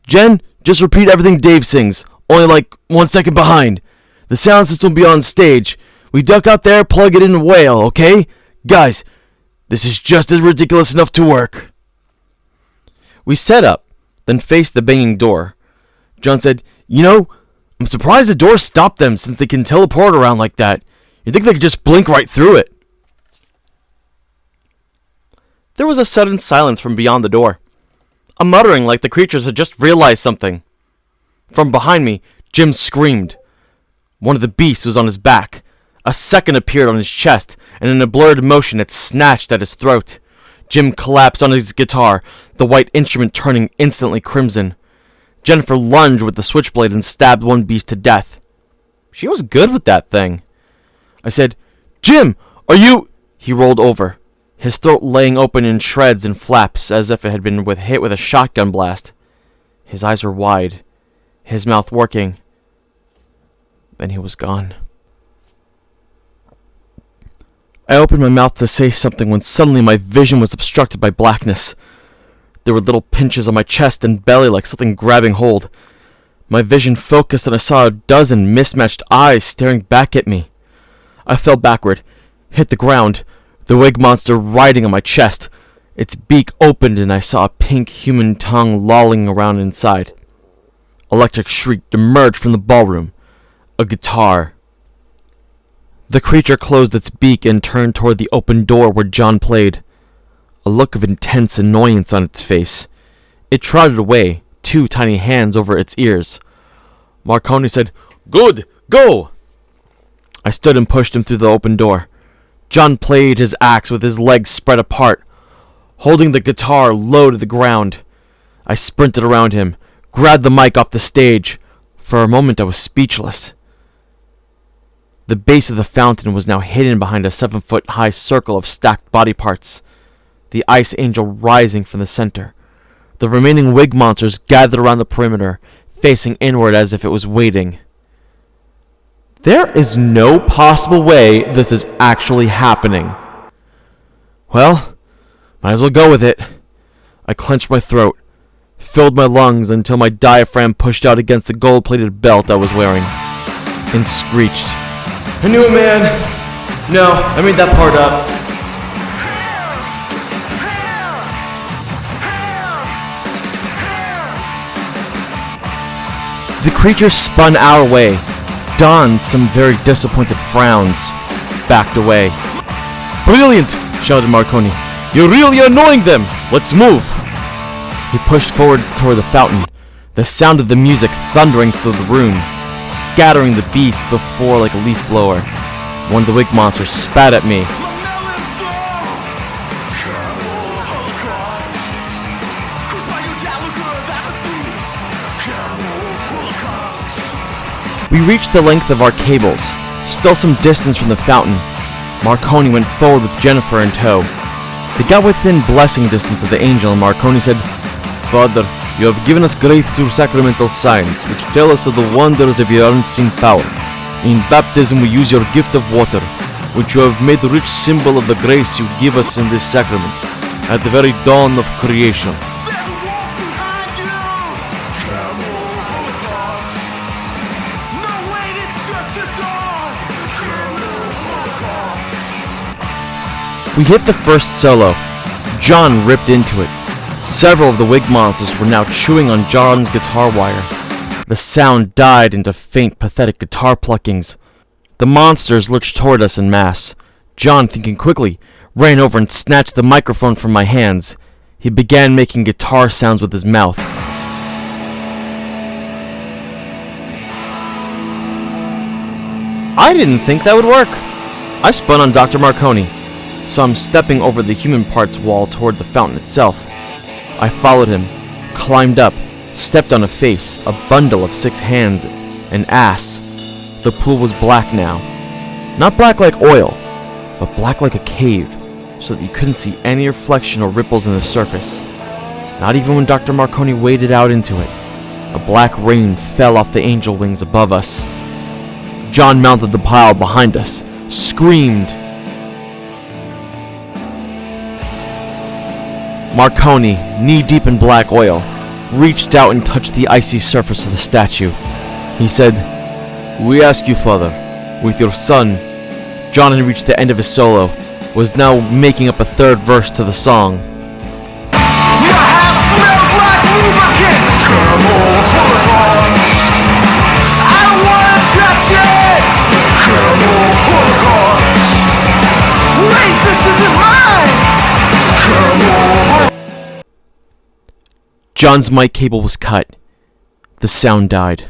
Jen, just repeat everything Dave sings, only like 1 second behind. The sound system will be on stage. We duck out there, plug it in and wail, okay? Guys, this is just as ridiculous enough to work." We set up, then faced the banging door. John said, "You know, I'm surprised the door stopped them since they can teleport around like that. You'd think they could just blink right through it." There was a sudden silence from beyond the door. A muttering like the creatures had just realized something. From behind me, Jim screamed. One of the beasts was on his back. A second appeared on his chest, and in a blurred motion it snatched at his throat. Jim collapsed on his guitar, the white instrument turning instantly crimson. Jennifer lunged with the switchblade and stabbed one beast to death. She was good with that thing. I said, "Jim, are you—" He rolled over, his throat laying open in shreds and flaps as if it had been hit with a shotgun blast. His eyes were wide, his mouth working. Then he was gone. I opened my mouth to say something when suddenly my vision was obstructed by blackness. There were little pinches on my chest and belly like something grabbing hold. My vision focused and I saw a dozen mismatched eyes staring back at me. I fell backward, hit the ground, the wig monster riding on my chest. Its beak opened and I saw a pink human tongue lolling around inside. Electric shriek emerged from the ballroom. A guitar. The creature closed its beak and turned toward the open door where John played. A look of intense annoyance on its face. It trotted away, 2 tiny hands over its ears. Marconi said, "Good, go!" I stood and pushed him through the open door. John played his axe with his legs spread apart, holding the guitar low to the ground. I sprinted around him, grabbed the mic off the stage. For a moment I was speechless. The base of the fountain was now hidden behind a 7-foot-high circle of stacked body parts, the ice angel rising from the center. The remaining wig monsters gathered around the perimeter, facing inward as if it was waiting. There is no possible way this is actually happening. Well, might as well go with it. I clenched my throat, filled my lungs until my diaphragm pushed out against the gold-plated belt I was wearing, and screeched. I knew it, man. No, I made that part up. The creature spun our way, donned some very disappointed frowns, backed away. "Brilliant!" shouted Marconi. "You're really annoying them! Let's move!" He pushed forward toward the fountain, the sound of the music thundering through the room, scattering the beasts before like a leaf blower. One of the wig monsters spat at me. We reached the length of our cables, still some distance from the fountain. Marconi went forward with Jennifer in tow. They got within blessing distance of the angel, and Marconi said, "Father, you have given us great through sacramental signs, which tell us of the wonders of your unseen power. In baptism we use your gift of water, which you have made a rich symbol of the grace you give us in this sacrament, at the very dawn of creation." We hit the first solo. John ripped into it. Several of the wig monsters were now chewing on John's guitar wire. The sound died into faint, pathetic guitar pluckings. The monsters lurched toward us en masse. John, thinking quickly, ran over and snatched the microphone from my hands. He began making guitar sounds with his mouth. I didn't think that would work. I spun on Dr. Marconi, saw him stepping over the human parts wall toward the fountain itself. I followed him, climbed up, stepped on a face, a bundle of 6 hands, an ass. The pool was black now. Not black like oil, but black like a cave, so that you couldn't see any reflection or ripples in the surface. Not even when Dr. Marconi waded out into it. A black rain fell off the angel wings above us. John mounted the pile behind us, screamed. Marconi, knee-deep in black oil, reached out and touched the icy surface of the statue. He said, "We ask you, Father, with your son." John had reached the end of his solo, was now making up a 3rd verse to the song. My house smells like lubricant. Come on, Holocaust. I don't wanna touch it. Come on, Holocaust. Wait, this isn't mine. Come on. John's mic cable was cut. The sound died.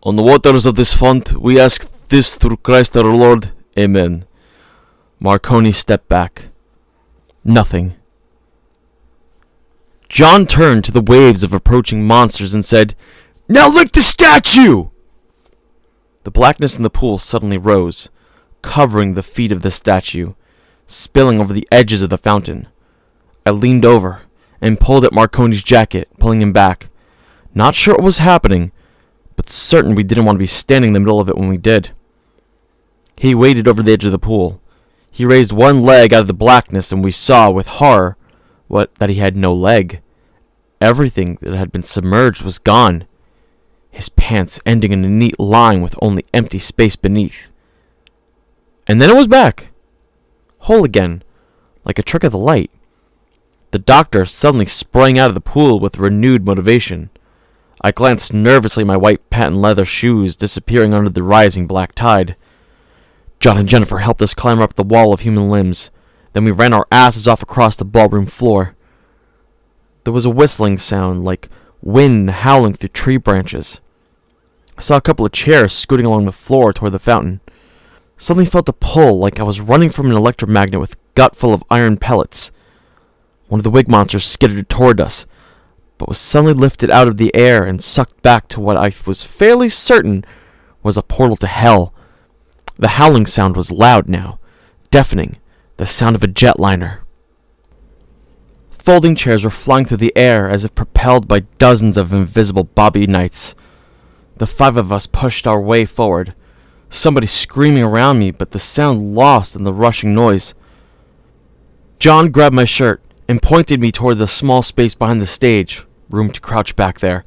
"On the waters of this font, we ask this through Christ our Lord. Amen." Marconi stepped back. Nothing. John turned to the waves of approaching monsters and said, "Now lick the statue!" The blackness in the pool suddenly rose, covering the feet of the statue, spilling over the edges of the fountain. I leaned over and pulled at Marconi's jacket, pulling him back. Not sure what was happening, but certain we didn't want to be standing in the middle of it when we did. He waded over the edge of the pool. He raised one leg out of the blackness, and we saw with horror that he had no leg. Everything that had been submerged was gone, his pants ending in a neat line with only empty space beneath. And then it was back, whole again, like a trick of the light. The doctor suddenly sprang out of the pool with renewed motivation. I glanced nervously at my white patent leather shoes disappearing under the rising black tide. John and Jennifer helped us climber up the wall of human limbs. Then we ran our asses off across the ballroom floor. There was a whistling sound, like wind howling through tree branches. I saw a couple of chairs scooting along the floor toward the fountain. Suddenly felt a pull, like I was running from an electromagnet with gut full of iron pellets. One of the wig monsters skittered toward us, but was suddenly lifted out of the air and sucked back to what I was fairly certain was a portal to hell. The howling sound was loud now, deafening, the sound of a jetliner. Folding chairs were flying through the air as if propelled by dozens of invisible Bobby Knights. The 5 of us pushed our way forward, somebody screaming around me, but the sound lost in the rushing noise. John grabbed my shirt and pointed me toward the small space behind the stage, room to crouch back there.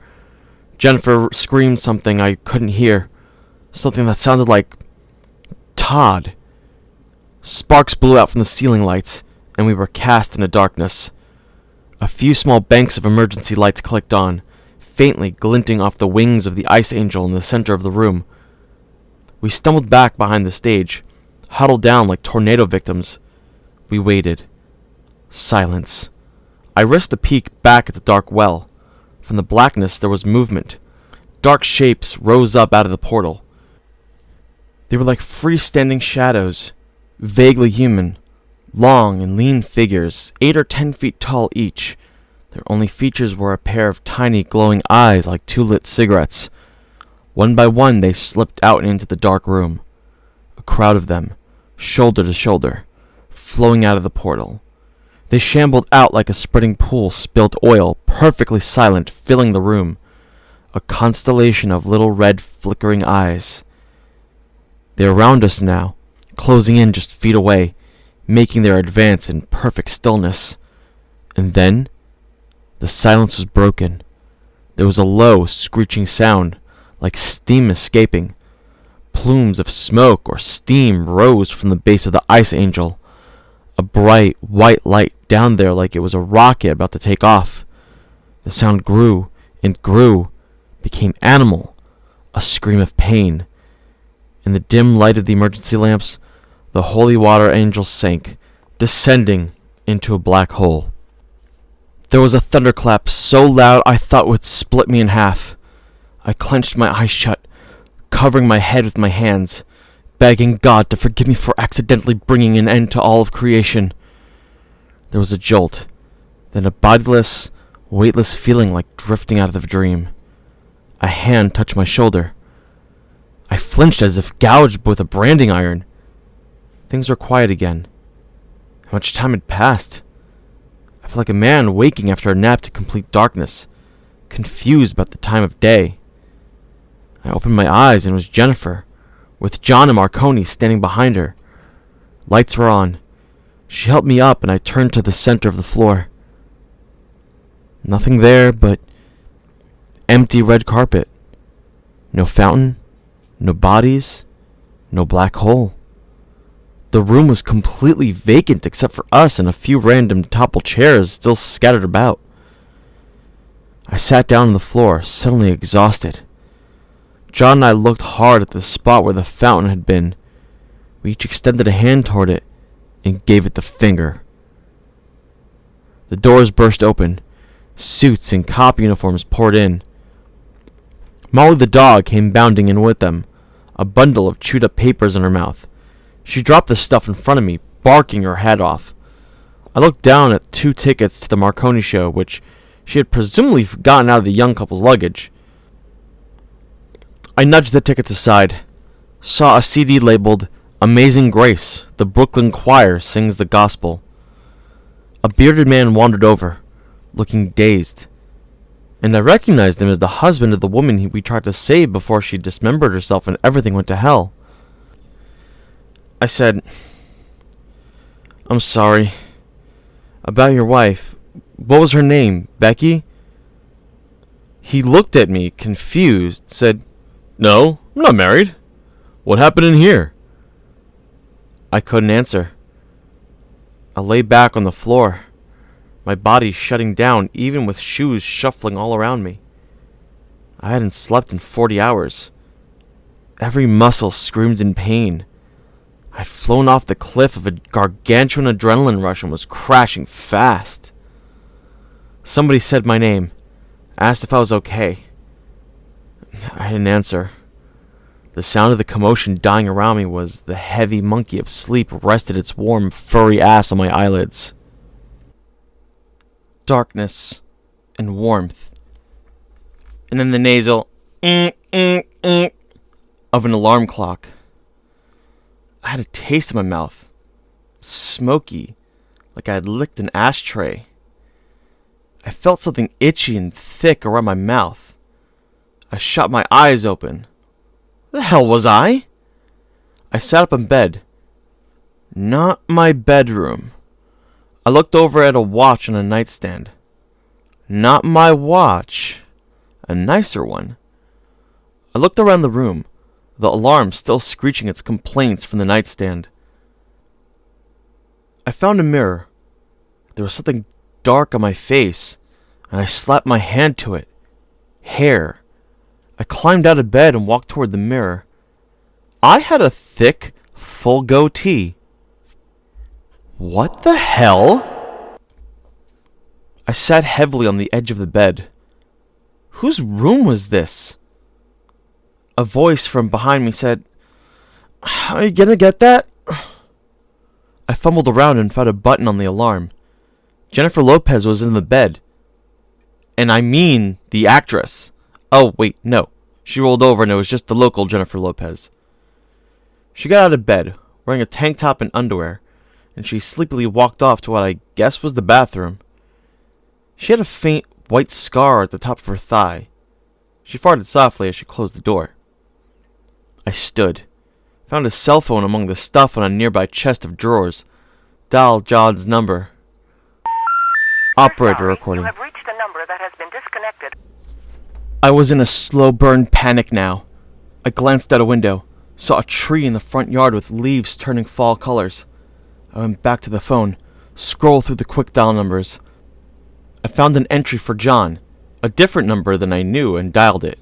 Jennifer screamed something I couldn't hear, something that sounded like Todd. Sparks blew out from the ceiling lights, and we were cast into darkness. A few small banks of emergency lights clicked on, faintly glinting off the wings of the ice angel in the center of the room. We stumbled back behind the stage, huddled down like tornado victims. We waited. Silence. I risked a peek back at the dark well. From the blackness there was movement. Dark shapes rose up out of the portal. They were like freestanding shadows, vaguely human, long and lean figures, 8 or 10 feet tall each. Their only features were a pair of tiny glowing eyes like 2 lit cigarettes. One by one they slipped out into the dark room. A crowd of them, shoulder to shoulder, flowing out of the portal. They shambled out like a spreading pool spilled oil, perfectly silent, filling the room. A constellation of little red flickering eyes. They were around us now, closing in just feet away, making their advance in perfect stillness. And then, the silence was broken. There was a low, screeching sound, like steam escaping. Plumes of smoke or steam rose from the base of the ice angel. A bright, white light down there like it was a rocket about to take off. The sound grew and grew, became animal, a scream of pain. In the dim light of the emergency lamps, the holy water angel sank, descending into a black hole. There was a thunderclap so loud I thought it would split me in half. I clenched my eyes shut, covering my head with my hands, begging God to forgive me for accidentally bringing an end to all of creation. There was a jolt, then a bodiless, weightless feeling like drifting out of a dream. A hand touched my shoulder. I flinched as if gouged with a branding iron. Things were quiet again. How much time had passed? I felt like a man waking after a nap to complete darkness, confused about the time of day. I opened my eyes and it was Jennifer, with John and Marconi standing behind her. Lights were on. She helped me up and I turned to the center of the floor. Nothing there but empty red carpet. No fountain, no bodies, no black hole. The room was completely vacant except for us and a few random toppled chairs still scattered about. I sat down on the floor, suddenly exhausted. John and I looked hard at the spot where the fountain had been. We each extended a hand toward it and gave it the finger. The doors burst open. Suits and cop uniforms poured in. Molly the dog came bounding in with them, a bundle of chewed-up papers in her mouth. She dropped the stuff in front of me, barking her head off. I looked down at 2 tickets to the Marconi show, which she had presumably gotten out of the young couple's luggage. I nudged the tickets aside, saw a CD labeled Amazing Grace, the Brooklyn Choir sings the gospel. A bearded man wandered over, looking dazed, and I recognized him as the husband of the woman we tried to save before she dismembered herself and everything went to hell. I said, "I'm sorry. About your wife. What was her name? Becky?" He looked at me, confused, said, "No, I'm not married. What happened in here?" I couldn't answer. I lay back on the floor, my body shutting down even with shoes shuffling all around me. I hadn't slept in 40 hours. Every muscle screamed in pain. I'd flown off the cliff of a gargantuan adrenaline rush and was crashing fast. Somebody said my name, asked if I was okay. I didn't answer. The sound of the commotion dying around me was the heavy monkey of sleep rested its warm, furry ass on my eyelids. Darkness and warmth. And then the nasal of an alarm clock. I had a taste in my mouth. Smoky, like I had licked an ashtray. I felt something itchy and thick around my mouth. I shot my eyes open. The hell was I? I sat up in bed. Not my bedroom. I looked over at a watch on a nightstand. Not my watch. A nicer one. I looked around the room, the alarm still screeching its complaints from the nightstand. I found a mirror. There was something dark on my face, and I slapped my hand to it. Hair. I climbed out of bed and walked toward the mirror. I had a thick, full goatee. What the hell? I sat heavily on the edge of the bed. Whose room was this? A voice from behind me said, "Are you gonna get that?" I fumbled around and found a button on the alarm. Jennifer Lopez was in the bed. And I mean the actress. Oh, wait, no. She rolled over and it was just the local Jennifer Lopez. She got out of bed, wearing a tank top and underwear, and she sleepily walked off to what I guess was the bathroom. She had a faint white scar at the top of her thigh. She farted softly as she closed the door. I stood, found a cell phone among the stuff on a nearby chest of drawers, dialed John's number. Operator recording. You have reached a number that has been disconnected. I was in a slow burn panic now. I glanced out a window, saw a tree in the front yard with leaves turning fall colors. I went back to the phone, scrolled through the quick dial numbers. I found an entry for John, a different number than I knew, and dialed it.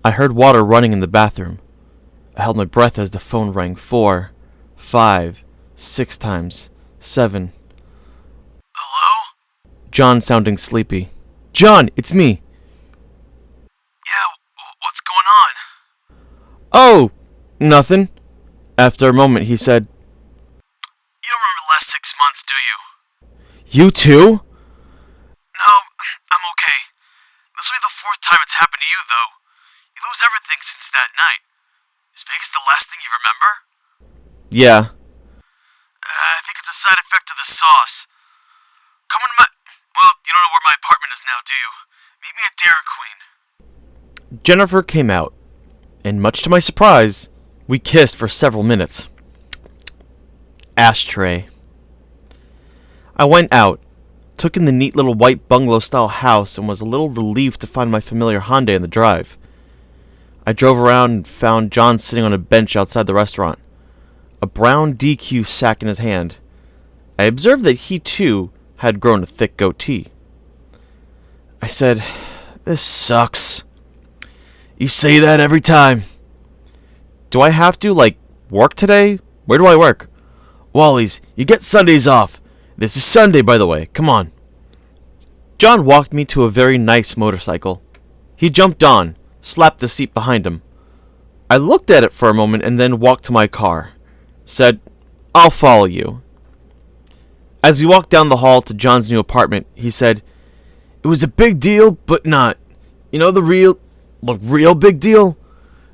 I heard water running in the bathroom. I held my breath as the phone rang 4, 5, 6 times, 7. Hello? John sounding sleepy. "John, it's me." Yeah, what's going on? "Oh, nothing." After a moment, he said, You don't remember the last 6 months, do you? "You too?" No, I'm okay. This will be the 4th time it's happened to you, though. You lose everything since that night. Is Vegas the last thing you remember? "Yeah." I think it's a side effect of the sauce. Come into my... Well, you don't know where my apartment is now, do you? Meet me at Dairy Queen. Jennifer came out, and much to my surprise, we kissed for several minutes. Ashtray. I went out, took in the neat little white bungalow-style house, and was a little relieved to find my familiar Hyundai in the drive. I drove around and found John sitting on a bench outside the restaurant, a brown DQ sack in his hand. I observed that he, too, had grown a thick goatee. I said, "This sucks." You say that every time. "Do I have to, work today? Where do I work?" Wally's, you get Sundays off. This is Sunday, by the way. Come on. John walked me to a very nice motorcycle. He jumped on, slapped the seat behind him. I looked at it for a moment and then walked to my car. Said, "I'll follow you." As we walked down the hall to John's new apartment, he said, It was a big deal, but not. You know the real big deal?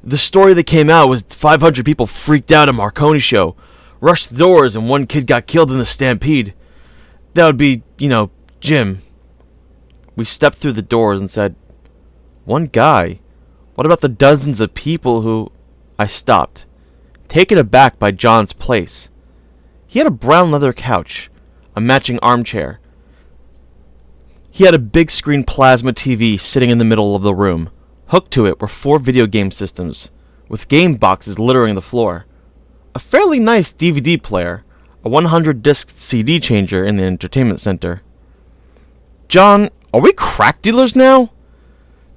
The story that came out was 500 people freaked out at Marconi show, rushed the doors, and one kid got killed in the stampede. That would be, Jim. We stepped through the doors and said, "One guy? What about the dozens of people who..." I stopped, taken aback by John's place. He had a brown leather couch, a matching armchair. He had a big screen plasma TV sitting in the middle of the room. Hooked to it were 4 video game systems, with game boxes littering the floor. A fairly nice DVD player, a 100-disc CD changer in the entertainment center. John, are we crack dealers now?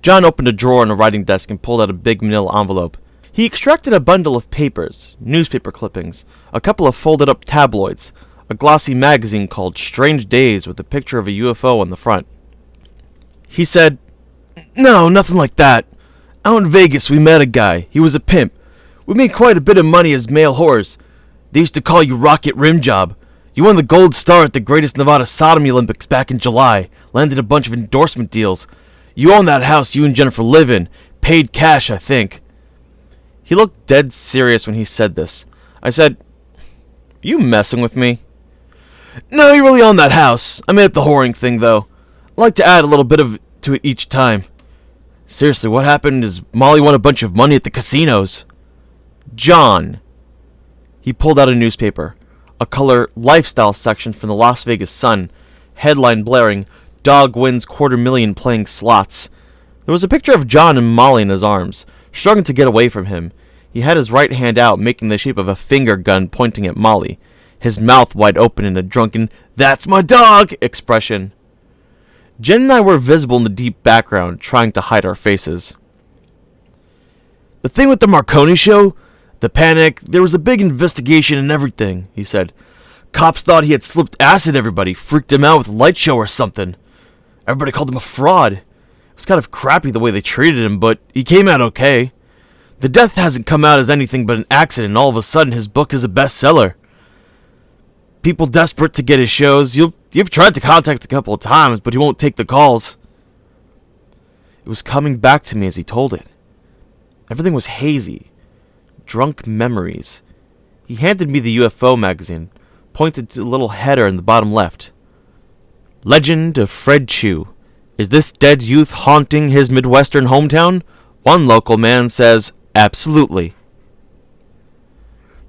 John opened a drawer on a writing desk and pulled out a big manila envelope. He extracted a bundle of papers, newspaper clippings, a couple of folded-up tabloids, a glossy magazine called Strange Days with a picture of a UFO on the front. He said, "No, nothing like that. Out in Vegas, we met a guy. He was a pimp. We made quite a bit of money as male whores. They used to call you Rocket Rimjob. You won the gold star at the Greatest Nevada Sodomy Olympics back in July, landed a bunch of endorsement deals. You own that house you and Jennifer live in. Paid cash, I think." He looked dead serious when he said this. I said, "Are you messing with me?" "No, you really own that house. I made up the whoring thing, though. I like to add a little bit to it each time. Seriously, what happened is Molly won a bunch of money at the casinos." John. He pulled out a newspaper, a color lifestyle section from the Las Vegas Sun, headline blaring, "Dog wins $250,000 playing slots." There was a picture of John and Molly in his arms, struggling to get away from him. He had his right hand out, making the shape of a finger gun pointing at Molly, his mouth wide open in a drunken, "That's my dog!" expression. Jen and I were visible in the deep background, trying to hide our faces. "The thing with the Marconi show, the panic, there was a big investigation and everything," he said. "Cops thought he had slipped acid everybody, freaked him out with a light show or something. Everybody called him a fraud. It was kind of crappy the way they treated him, but he came out okay. The death hasn't come out as anything but an accident, and all of a sudden his book is a bestseller. People desperate to get his shows. You've tried to contact a couple of times, but he won't take the calls." It was coming back to me as he told it. Everything was hazy. Drunk memories. He handed me the UFO magazine, pointed to the little header in the bottom left. "Legend of Fred Chew. Is this dead youth haunting his Midwestern hometown? One local man says, absolutely."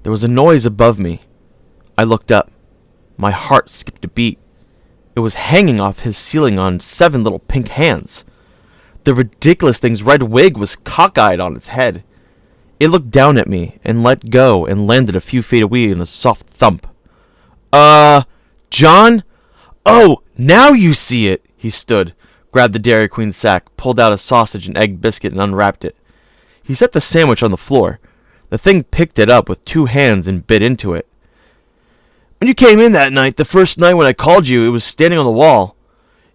There was a noise above me. I looked up. My heart skipped a beat. It was hanging off his ceiling on 7 little pink hands. The ridiculous thing's red wig was cockeyed on its head. It looked down at me and let go and landed a few feet away in a soft thump. John? Oh, now you see it." He stood, grabbed the Dairy Queen sack, pulled out a sausage and egg biscuit and unwrapped it. He set the sandwich on the floor. The thing picked it up with 2 hands and bit into it. "When you came in that night, the first night when I called you, it was standing on the wall.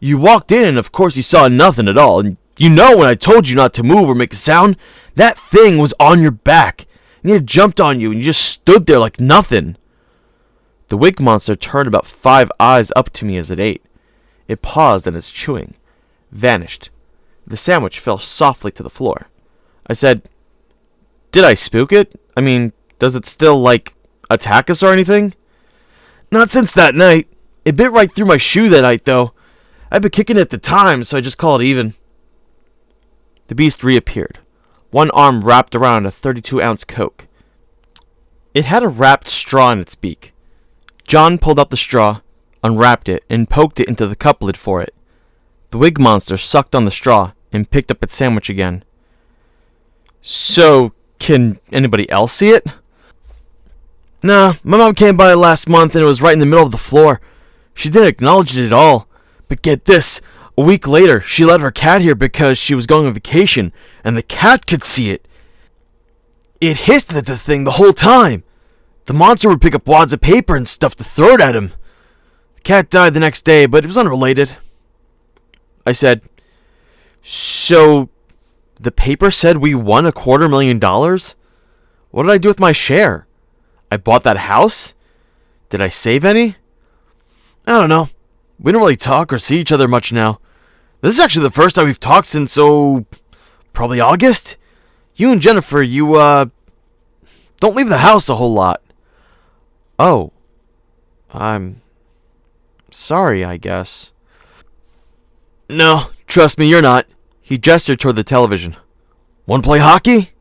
You walked in and of course you saw nothing at all. And you know when I told you not to move or make a sound, that thing was on your back. And it jumped on you and you just stood there like nothing." The wig monster turned about 5 eyes up to me as it ate. It paused in its chewing, vanished. The sandwich fell softly to the floor. I said, "Did I spook it? I mean, does it still, attack us or anything?" "Not since that night. It bit right through my shoe that night, though. I'd been kicking it at the time, so I just call it even." The beast reappeared, one arm wrapped around a 32-ounce Coke. It had a wrapped straw in its beak. John pulled out the straw, unwrapped it, and poked it into the cup lid for it. The wig monster sucked on the straw and picked up its sandwich again. "So, can anybody else see it?" "Nah, my mom came by last month and it was right in the middle of the floor. She didn't acknowledge it at all. But get this, a week later, she let her cat here because she was going on vacation, and the cat could see it. It hissed at the thing the whole time. The monster would pick up wads of paper and stuff to throw it at him. The cat died the next day, but it was unrelated." I said, "So, the paper said we won $250,000? What did I do with my share? I bought that house? Did I save any?" "I don't know. We don't really talk or see each other much now. This is actually the first time we've talked since, probably August. You and Jennifer, don't leave the house a whole lot." "Oh, I'm sorry, I guess." "No, trust me, you're not." He gestured toward the television. "Want to play hockey?"